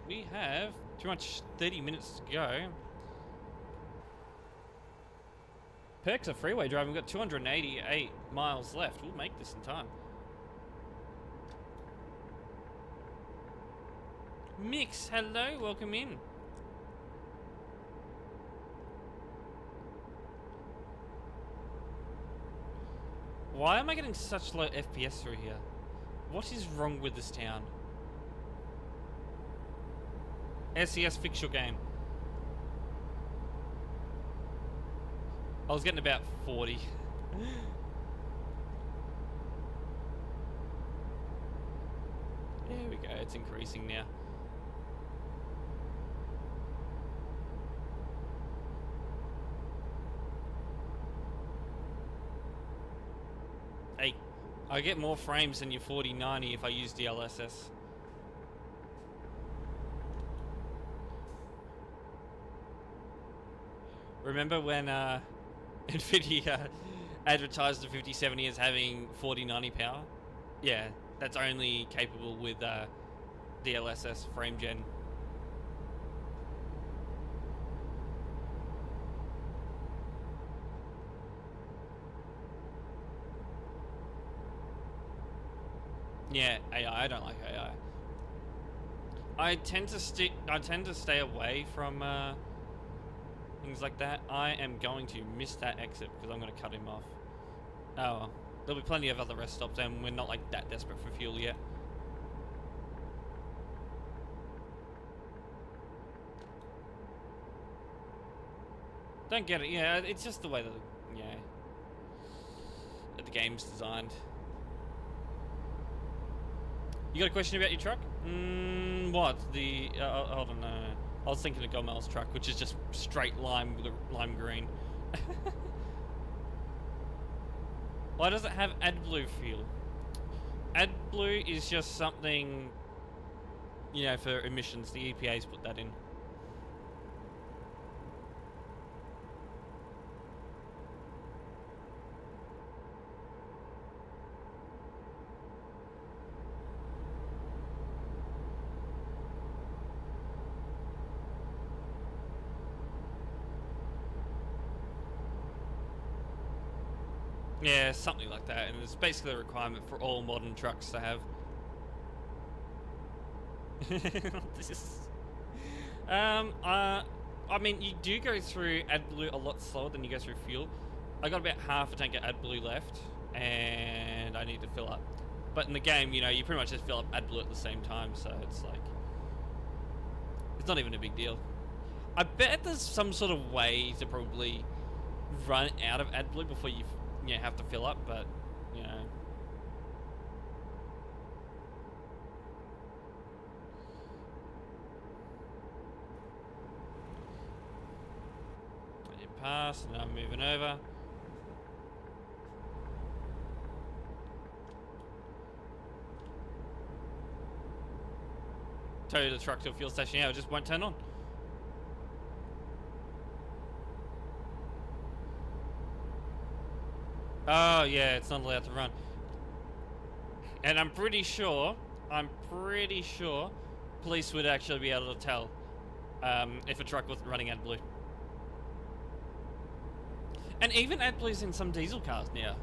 We have pretty much 30 minutes to go. Perks of freeway driving. We've got 288 miles left. We'll make this in time. Mix, hello, welcome in. Why am I getting such low FPS through here? What is wrong with this town? SES, fix your game. I was getting about 40. There we go, it's increasing now. Hey, I get more frames than your 4090 if I use DLSS. Remember when Nvidia advertised the 5070 as having 4090 power? Yeah, that's only capable with DLSS frame gen. Yeah, AI. I don't like AI. I tend to stay away from things like that. I am going to miss that exit because I'm going to cut him off. Oh, well. There'll be plenty of other rest stops, and we're not like that desperate for fuel yet. Don't get it. Yeah, it's just the way that that the game's designed. You got a question about your truck? What? Hold on, no. I was thinking of Gomel's truck, which is just straight lime with a lime green. Why does it have AdBlue fuel? AdBlue is just something, you know, for emissions. The EPA's put that in. Yeah, something like that, and it's basically a requirement for all modern trucks to have. This is... I mean, you do go through AdBlue a lot slower than you go through fuel. I got about half a tank of AdBlue left, and I need to fill up. But in the game, you know, you pretty much just fill up AdBlue at the same time, so it's like... It's not even a big deal. I bet there's some sort of way to probably run out of AdBlue before you have to fill up, but, you know. I did pass, now I'm moving over. Tow the truck to a fuel station, yeah, it just won't turn on. Oh, yeah, it's not allowed to run. And I'm pretty sure police would actually be able to tell if a truck wasn't running AdBlue. And even AdBlue's in some diesel cars now.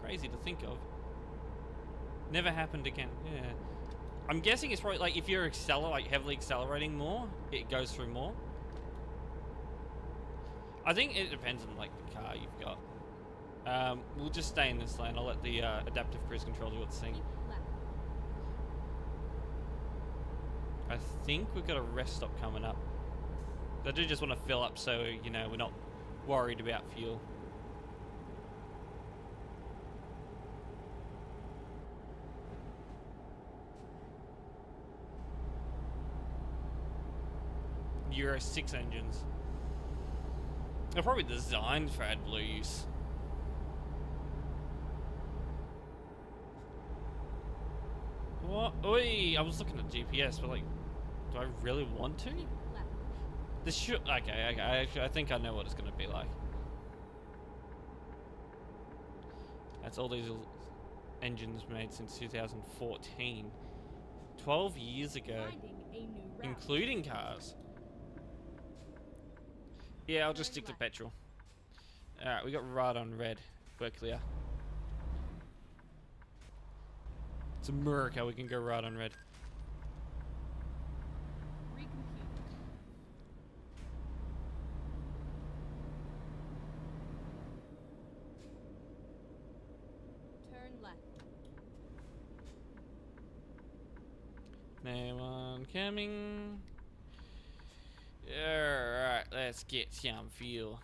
Crazy to think of. Never happened again, yeah. I'm guessing it's probably like if you're heavily accelerating more, it goes through more. I think it depends on like the car you've got. We'll just stay in this lane. I'll let the adaptive cruise control do its thing. Keep left. I think we've got a rest stop coming up. I do just want to fill up so, you know, we're not worried about fuel. Euro 6 engines. They're probably designed for AdBlue use. What? Oi! I was looking at GPS, but like, do I really want to? Keep left. This should... Okay. Actually, I think I know what it's going to be like. That's all these engines made since 2014. 12 years ago. Finding a new route. Including cars. Yeah, I'll just stick to petrol. Alright, we got right on red. We're clear. It's America, we can go right on red. Recompute. Turn left. No one coming. Alright, let's get some fuel.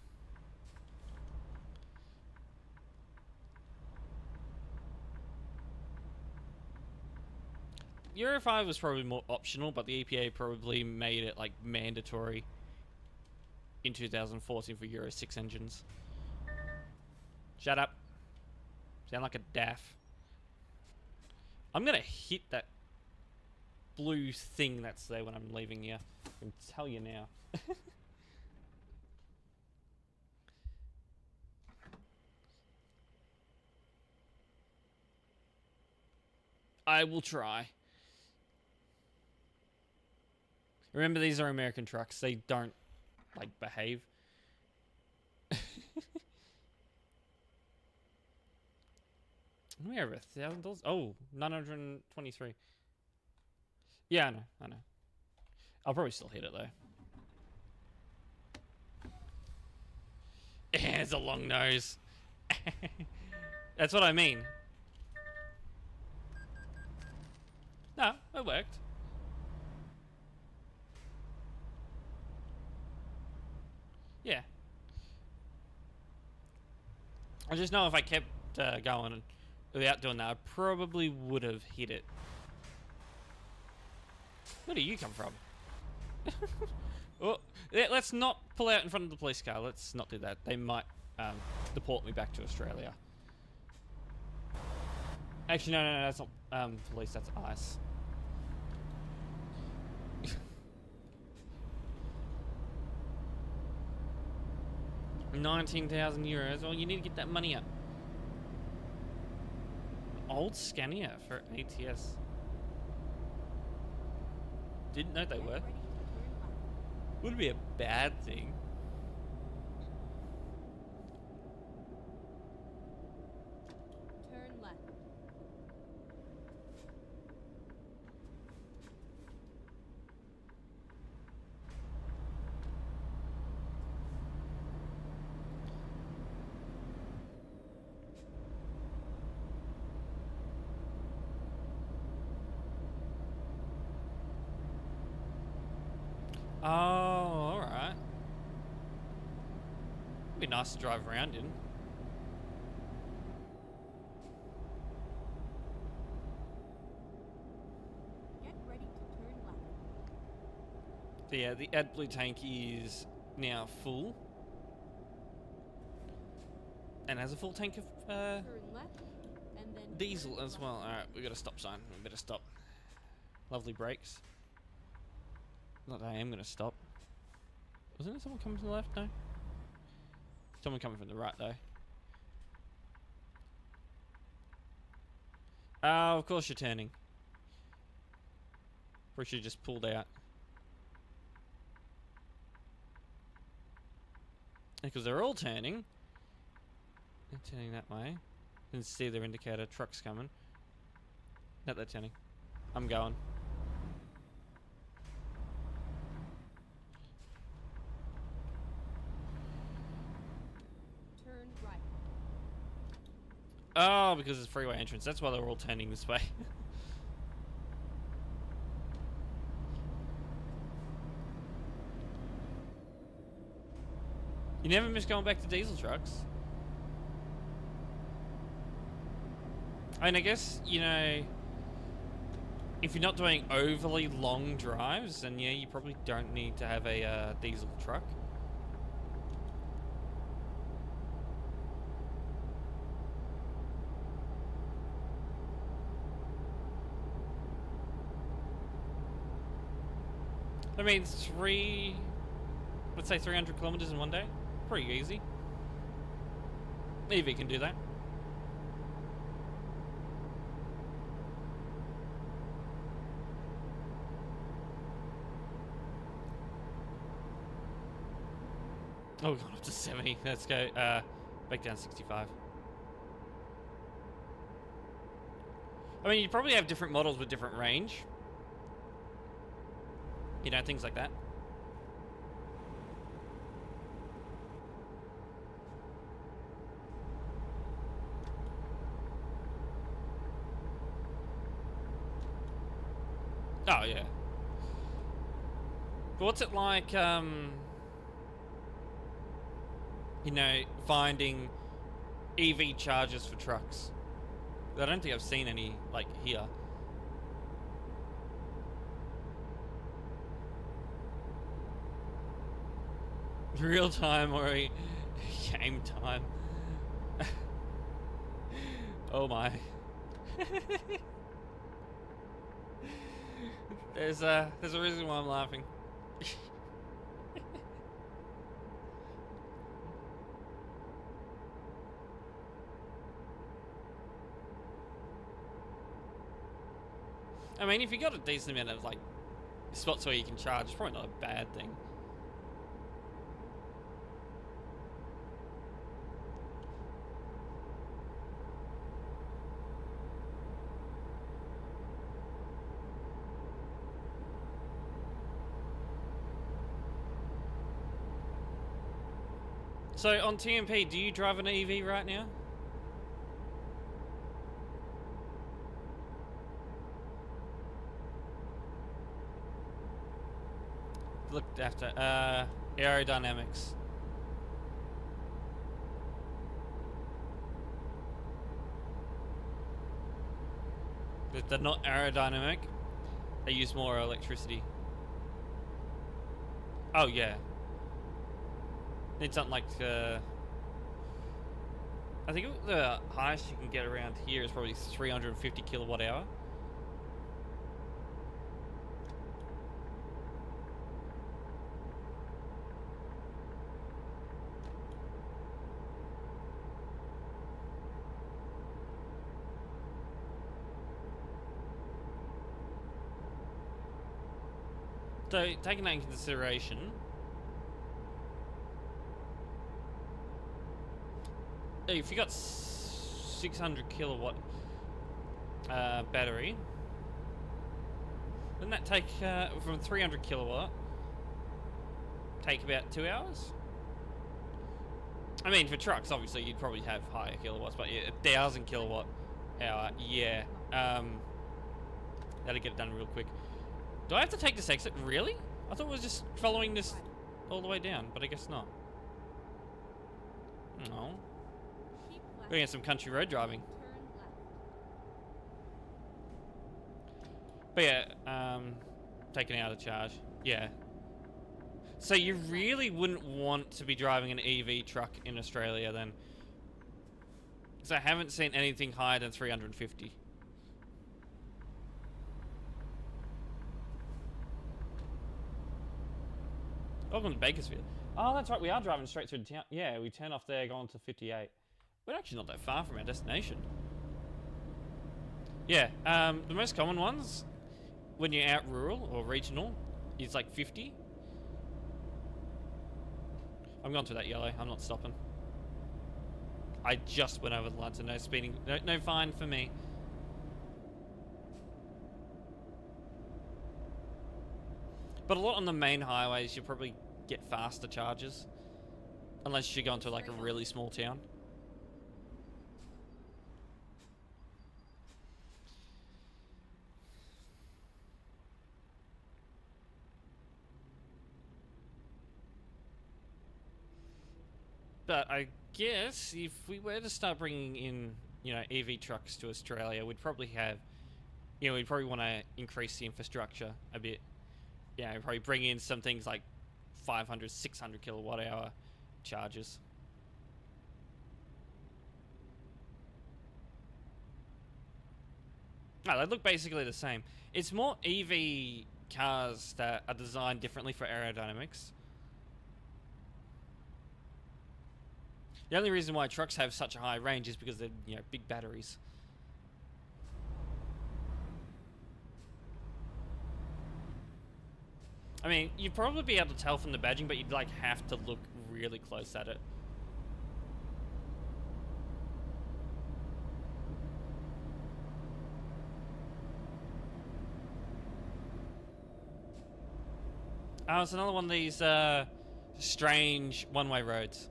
Euro 5 was probably more optional, but the EPA probably made it like mandatory in 2014 for Euro 6 engines. Shut up. Sound like a daff. I'm gonna hit that blue thing that's there when I'm leaving here. I can tell you now. I will try. Remember, these are American trucks. They don't, like, behave. We have $1,000. Oh, 923. Yeah, I know. I'll probably still hit it though. It's a long nose. That's what I mean. No, it worked. Yeah. I just know if I kept going without doing that, I probably would have hit it. Where do you come from? Oh, let's not pull out in front of the police car. Let's not do that. They might deport me back to Australia. Actually, no, that's not police. That's ICE. 19,000 euros. Well, you need to get that money up. Old Scania for ATS. Didn't know they were. Would be a bad thing. Turn left. Oh, alright. Be nice to drive around in. Get ready to turn left. So yeah, the AdBlue tank is now full. And has a full tank of Turn left, and then diesel turn as left. well. Alright, we got a stop sign. We better stop. Lovely brakes. Not that I am going to stop. Wasn't there someone coming to the left? No. Someone coming from the right, though. Oh, of course you're turning. Or should have just pulled out. Because they're all turning. They're turning that way. You can see their indicator. Truck's coming. No, they're turning. I'm going. Turn right. Oh, because it's freeway entrance. That's why they're all turning this way. You never miss going back to diesel trucks. I mean, I guess, you know, if you're not doing overly long drives, then yeah, you probably don't need to have a diesel truck. I mean, let's say 300 kilometers in one day. Pretty easy. EV can do that. Oh, we've gone up to 70. Let's go back down 65. I mean, you probably have different models with different range. You know, things like that. Oh, yeah. But what's it like, you know, finding EV chargers for trucks? I don't think I've seen any, like, here. Real time or game time? Oh my. There's a reason why I'm laughing. I mean, if you got a decent amount of like spots where you can charge, it's probably not a bad thing. So on TMP, do you drive an EV right now? Looked after aerodynamics. They're not aerodynamic. They use more electricity. Oh yeah. Need something like I think the highest you can get around here is probably 350 kilowatt hour. So, taking that into consideration, if you got 600 kilowatt battery, wouldn't that take from 300 kilowatt take about 2 hours? I mean, for trucks, obviously, you'd probably have higher kilowatts, but yeah, 1,000 kilowatt hour, yeah, that'll get it done real quick. Do I have to take this exit? Really? I thought it was just following this all the way down, but I guess not. No. Keep left. We're getting some country road driving. Turn left. But yeah, taking out a charge. Yeah. So you really wouldn't want to be driving an EV truck in Australia then. Because I haven't seen anything higher than 350. Welcome to Bakersfield. Oh, that's right. We are driving straight through the town. Yeah, we turn off there, going to 58. We're actually not that far from our destination. Yeah, the most common ones when you're out rural or regional is like 50. I'm going through that yellow. I'm not stopping. I just went over the line, so no speeding. No fine for me. But a lot on the main highways, you'll probably get faster charges. Unless you're going to like a really small town. But I guess if we were to start bringing in, you know, EV trucks to Australia, we'd probably have, you know, we'd probably want to increase the infrastructure a bit. Yeah, probably bring in some things like 500, 600 kilowatt hour chargers. No, they look basically the same. It's more EV cars that are designed differently for aerodynamics. The only reason why trucks have such a high range is because they're, you know, big batteries. I mean, you'd probably be able to tell from the badging, but you'd like have to look really close at it. Oh, it's another one of these strange one-way roads.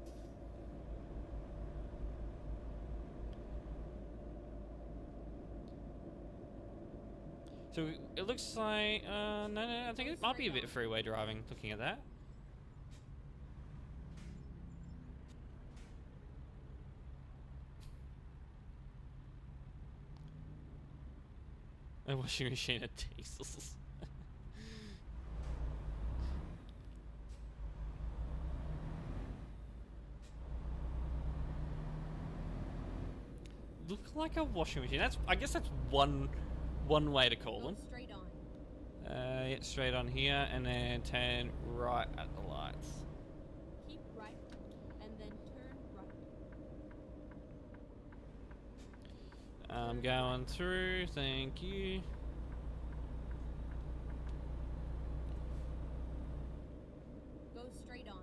So it looks like, no, I think it might be a bit of freeway driving, looking at that. A washing machine of diesels. Look like a washing machine. That's, I guess that's one way to call Go them. straight on. Yeah, straight on here, and then turn right at the lights. Keep right, and then turn right. I'm going through, thank you. Go straight on.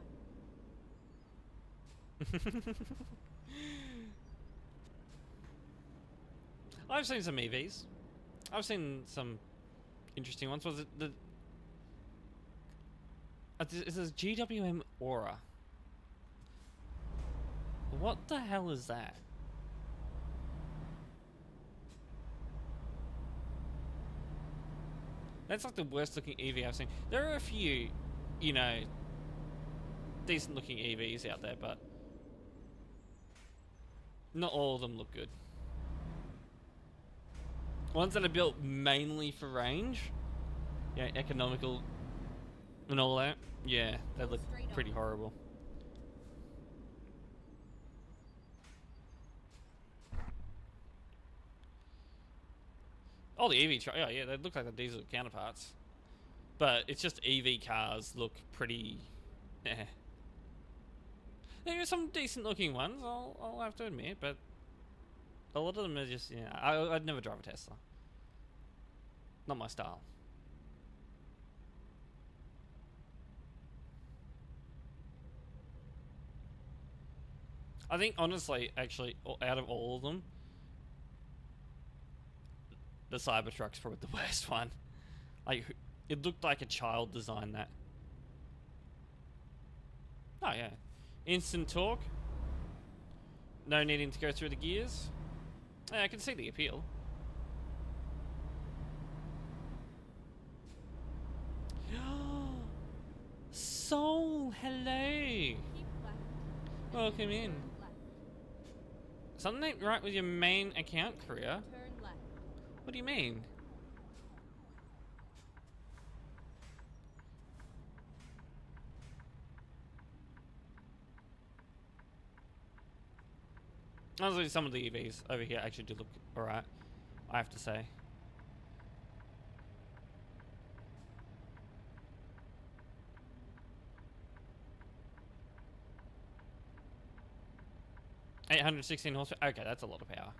I've seen some EVs. I've seen some interesting ones. Was it the... It says GWM Aura. What the hell is that? That's like the worst looking EV I've seen. There are a few, you know, decent looking EVs out there, but not all of them look good. Ones that are built mainly for range, yeah, economical and all that, yeah, they look pretty horrible. Oh, the EV truck, oh yeah, they look like the diesel counterparts. But it's just EV cars look pretty, eh. There are some decent looking ones, I'll have to admit, but a lot of them are just, yeah, I'd never drive a Tesla. Not my style. I think, honestly, actually, out of all of them, the Cybertruck's probably the worst one. Like, it looked like a child designed that. Oh, yeah. Instant torque. No needing to go through the gears. Yeah, I can see the appeal. Soul, hello. Keep left. and Welcome then in. turn left. Something ain't right with your main account career. Turn left. What do you mean? Honestly, some of the EVs over here actually do look alright, I have to say. $816 horsepower. Okay, that's a lot of power.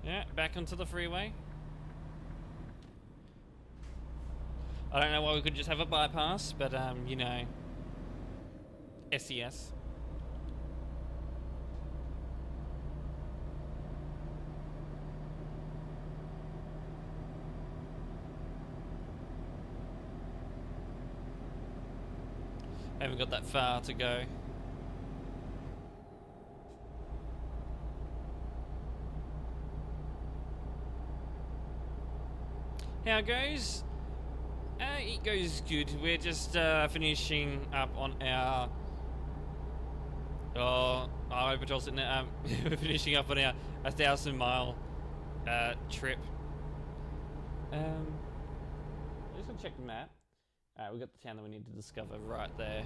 Yeah, back onto the freeway. I don't know why we could just have a bypass, but you know, SES. Haven't got that far to go. How it goes? It goes good. We're just finishing up on our. Highway Patrol sitting there. We're finishing up on our 1,000-mile trip. Just gonna check the map. We've got the town that we need to discover right there.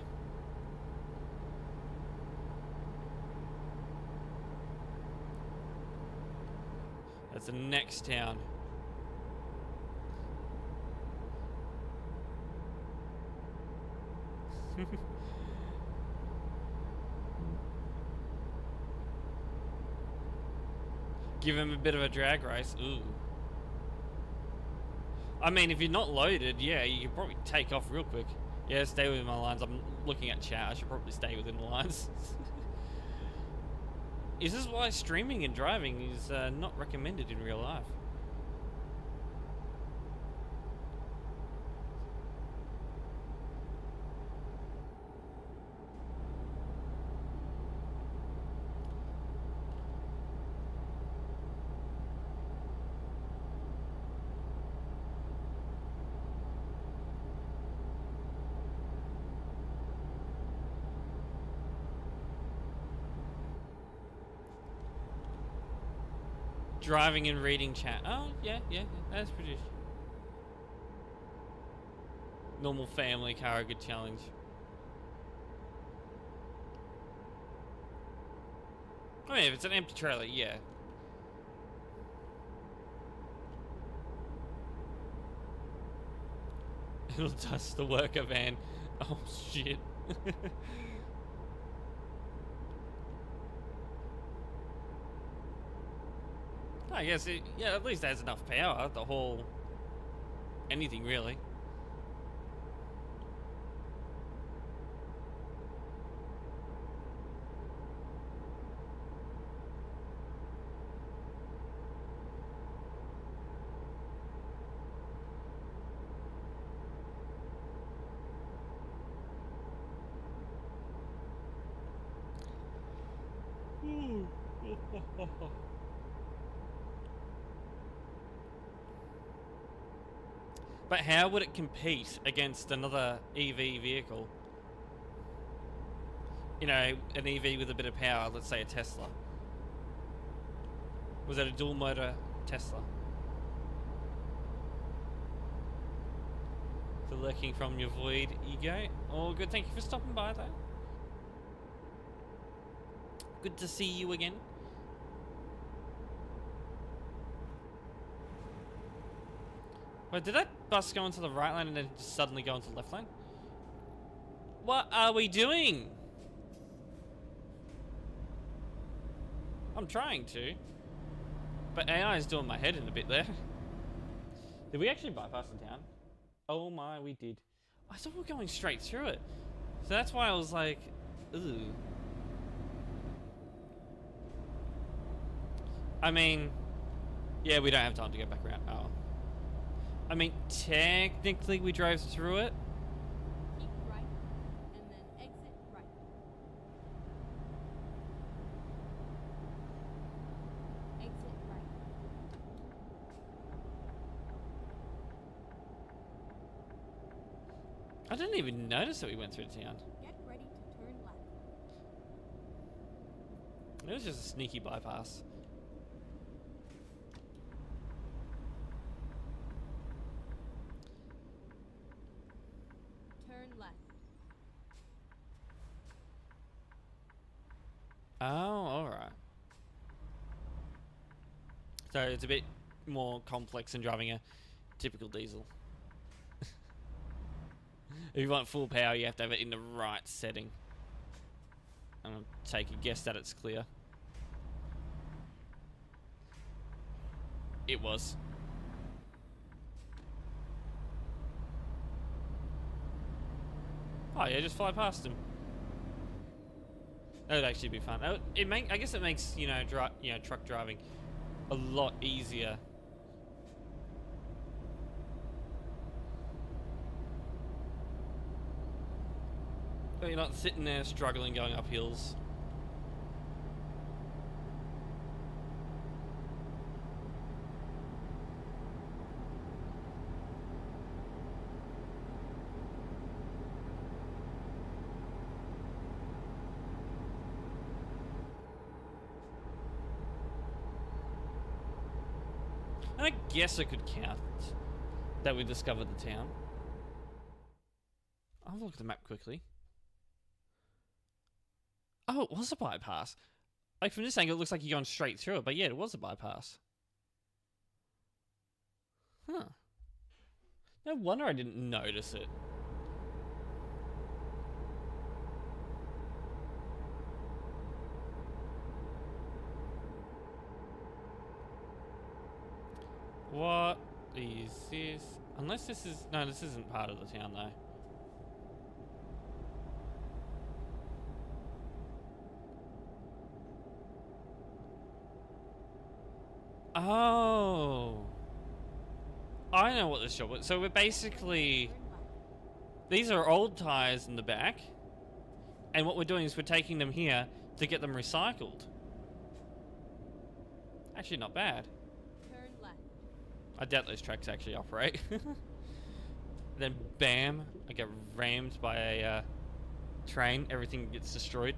That's the next town. Give him a bit of a drag race. Ooh. I mean, if you're not loaded, yeah, you can probably take off real quick. Yeah, stay within my lines. I'm looking at chat. I should probably stay within the lines. Is this why streaming and driving is not recommended in real life? Driving and reading chat. Oh, yeah, that's pretty. Normal family car, a good challenge. I mean, if it's an empty trailer, yeah. It'll dust the worker van. Oh, shit. I guess it, yeah, at least has enough power, the whole anything really. But how would it compete against another EV vehicle? You know, an EV with a bit of power, let's say a Tesla. Was it a dual motor Tesla? So lurking from your void ego. Oh, good. Thank you for stopping by, though. Good to see you again. Wait, did that bus go into the right lane and then just suddenly go into the left lane? What are we doing? I'm trying to. But AI is doing my head in a bit there. Did we actually bypass the town? Oh my, we did. I thought we were going straight through it. So that's why I was like, ooh. I mean, yeah, we don't have time to go back around. Oh. I mean, technically we drove through it. Keep right, and then exit right. Exit right. I didn't even notice that we went through town. Get ready to turn left. It was just a sneaky bypass. Turn left. Oh, alright. So it's a bit more complex than driving a typical diesel. If you want full power, you have to have it in the right setting. I'm gonna take a guess that it's clear. It was. Oh yeah, just fly past him. That would actually be fun. I guess it makes truck driving a lot easier. But you're not sitting there struggling going up hills. And I guess I could count that we discovered the town. I'll look at the map quickly. Oh, it was a bypass. Like from this angle, it looks like you're going straight through it, but yeah, it was a bypass. Huh. No wonder I didn't notice it. What is this? Unless this is... No, this isn't part of the town, though. Oh. I know what this job was. So we're basically... Turn left. These are old tires in the back. And what we're doing is we're taking them here to get them recycled. Actually, not bad. Turn left. I doubt those tracks actually operate. Then bam, I get rammed by a train. Everything gets destroyed.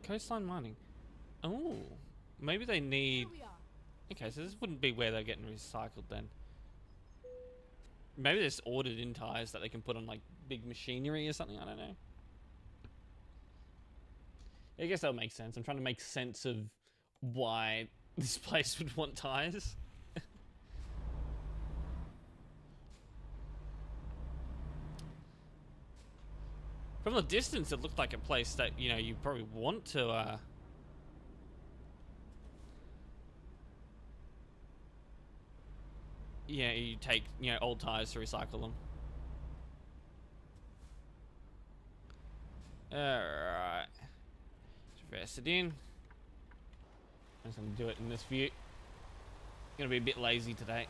Coastline mining. Oh, maybe they need... Here we are. Okay, so this wouldn't be where they're getting recycled then. Maybe they're just ordered in tires that they can put on like big machinery or something. I don't know. I guess that would make sense. I'm trying to make sense of why this place would want tires. From the distance, it looked like a place that, you know, you probably want to, yeah, you take, you know, old tires to recycle them. Alright. Reverse it in. I'm just gonna do it in this view. Gonna be a bit lazy today.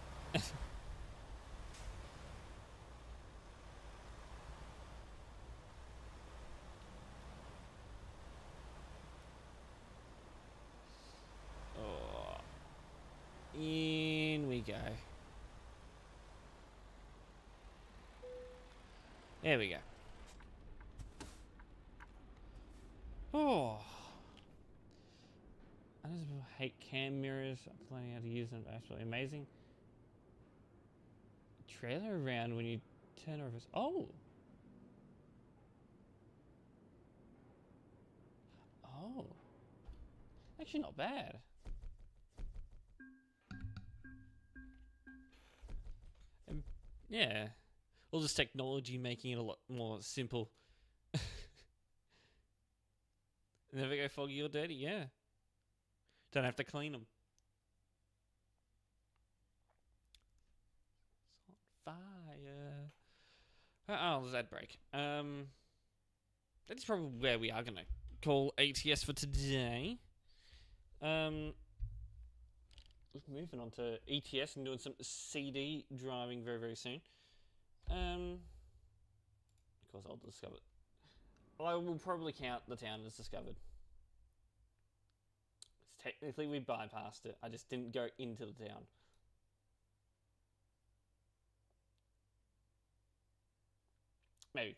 There we go. Oh. I just hate cam mirrors. I'm learning how to use them. Absolutely amazing. Trailer around when you turn over. Oh. Oh. Actually, not bad. Yeah. All this technology making it a lot more simple. Never go foggy or dirty, yeah. Don't have to clean them. It's on fire. Oh, there's that break. That's probably where we are going to call ATS for today. Moving on to ETS and doing some CD driving very, very soon. Of course, I'll discover. I will probably count the town as discovered. Technically, we bypassed it. I just didn't go into the town. Maybe.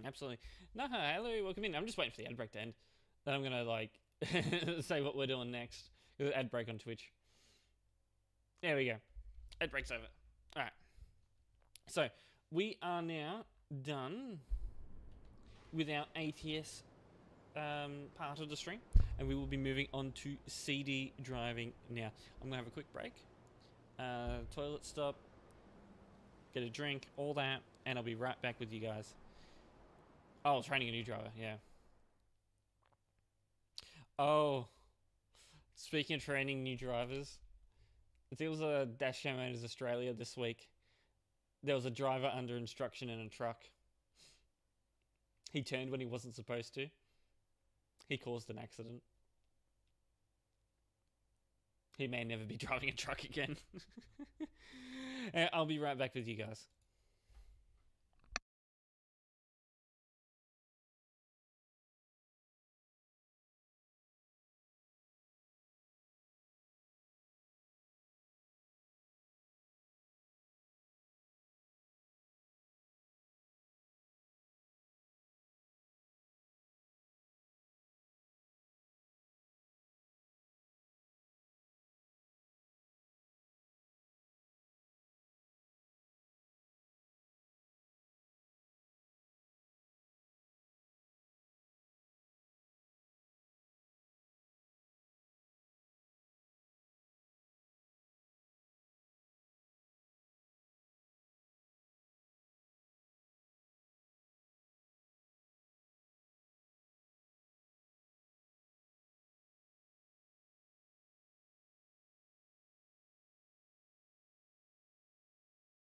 Absolutely. No, hello, welcome in. I'm just waiting for the ad break to end. Then I'm gonna like say what we're doing next. Ad break on Twitch. There we go. Ad break's over. All right. So we are now done with our ATS part of the stream, and we will be moving on to CD driving now. I'm gonna have a quick break, toilet stop, get a drink, all that, and I'll be right back with you guys. Oh, training a new driver, yeah. Oh, speaking of training new drivers, there was a Dash Cam Owners Australia this week. There was a driver under instruction in a truck. He turned when he wasn't supposed to. He caused an accident. He may never be driving a truck again. I'll be right back with you guys.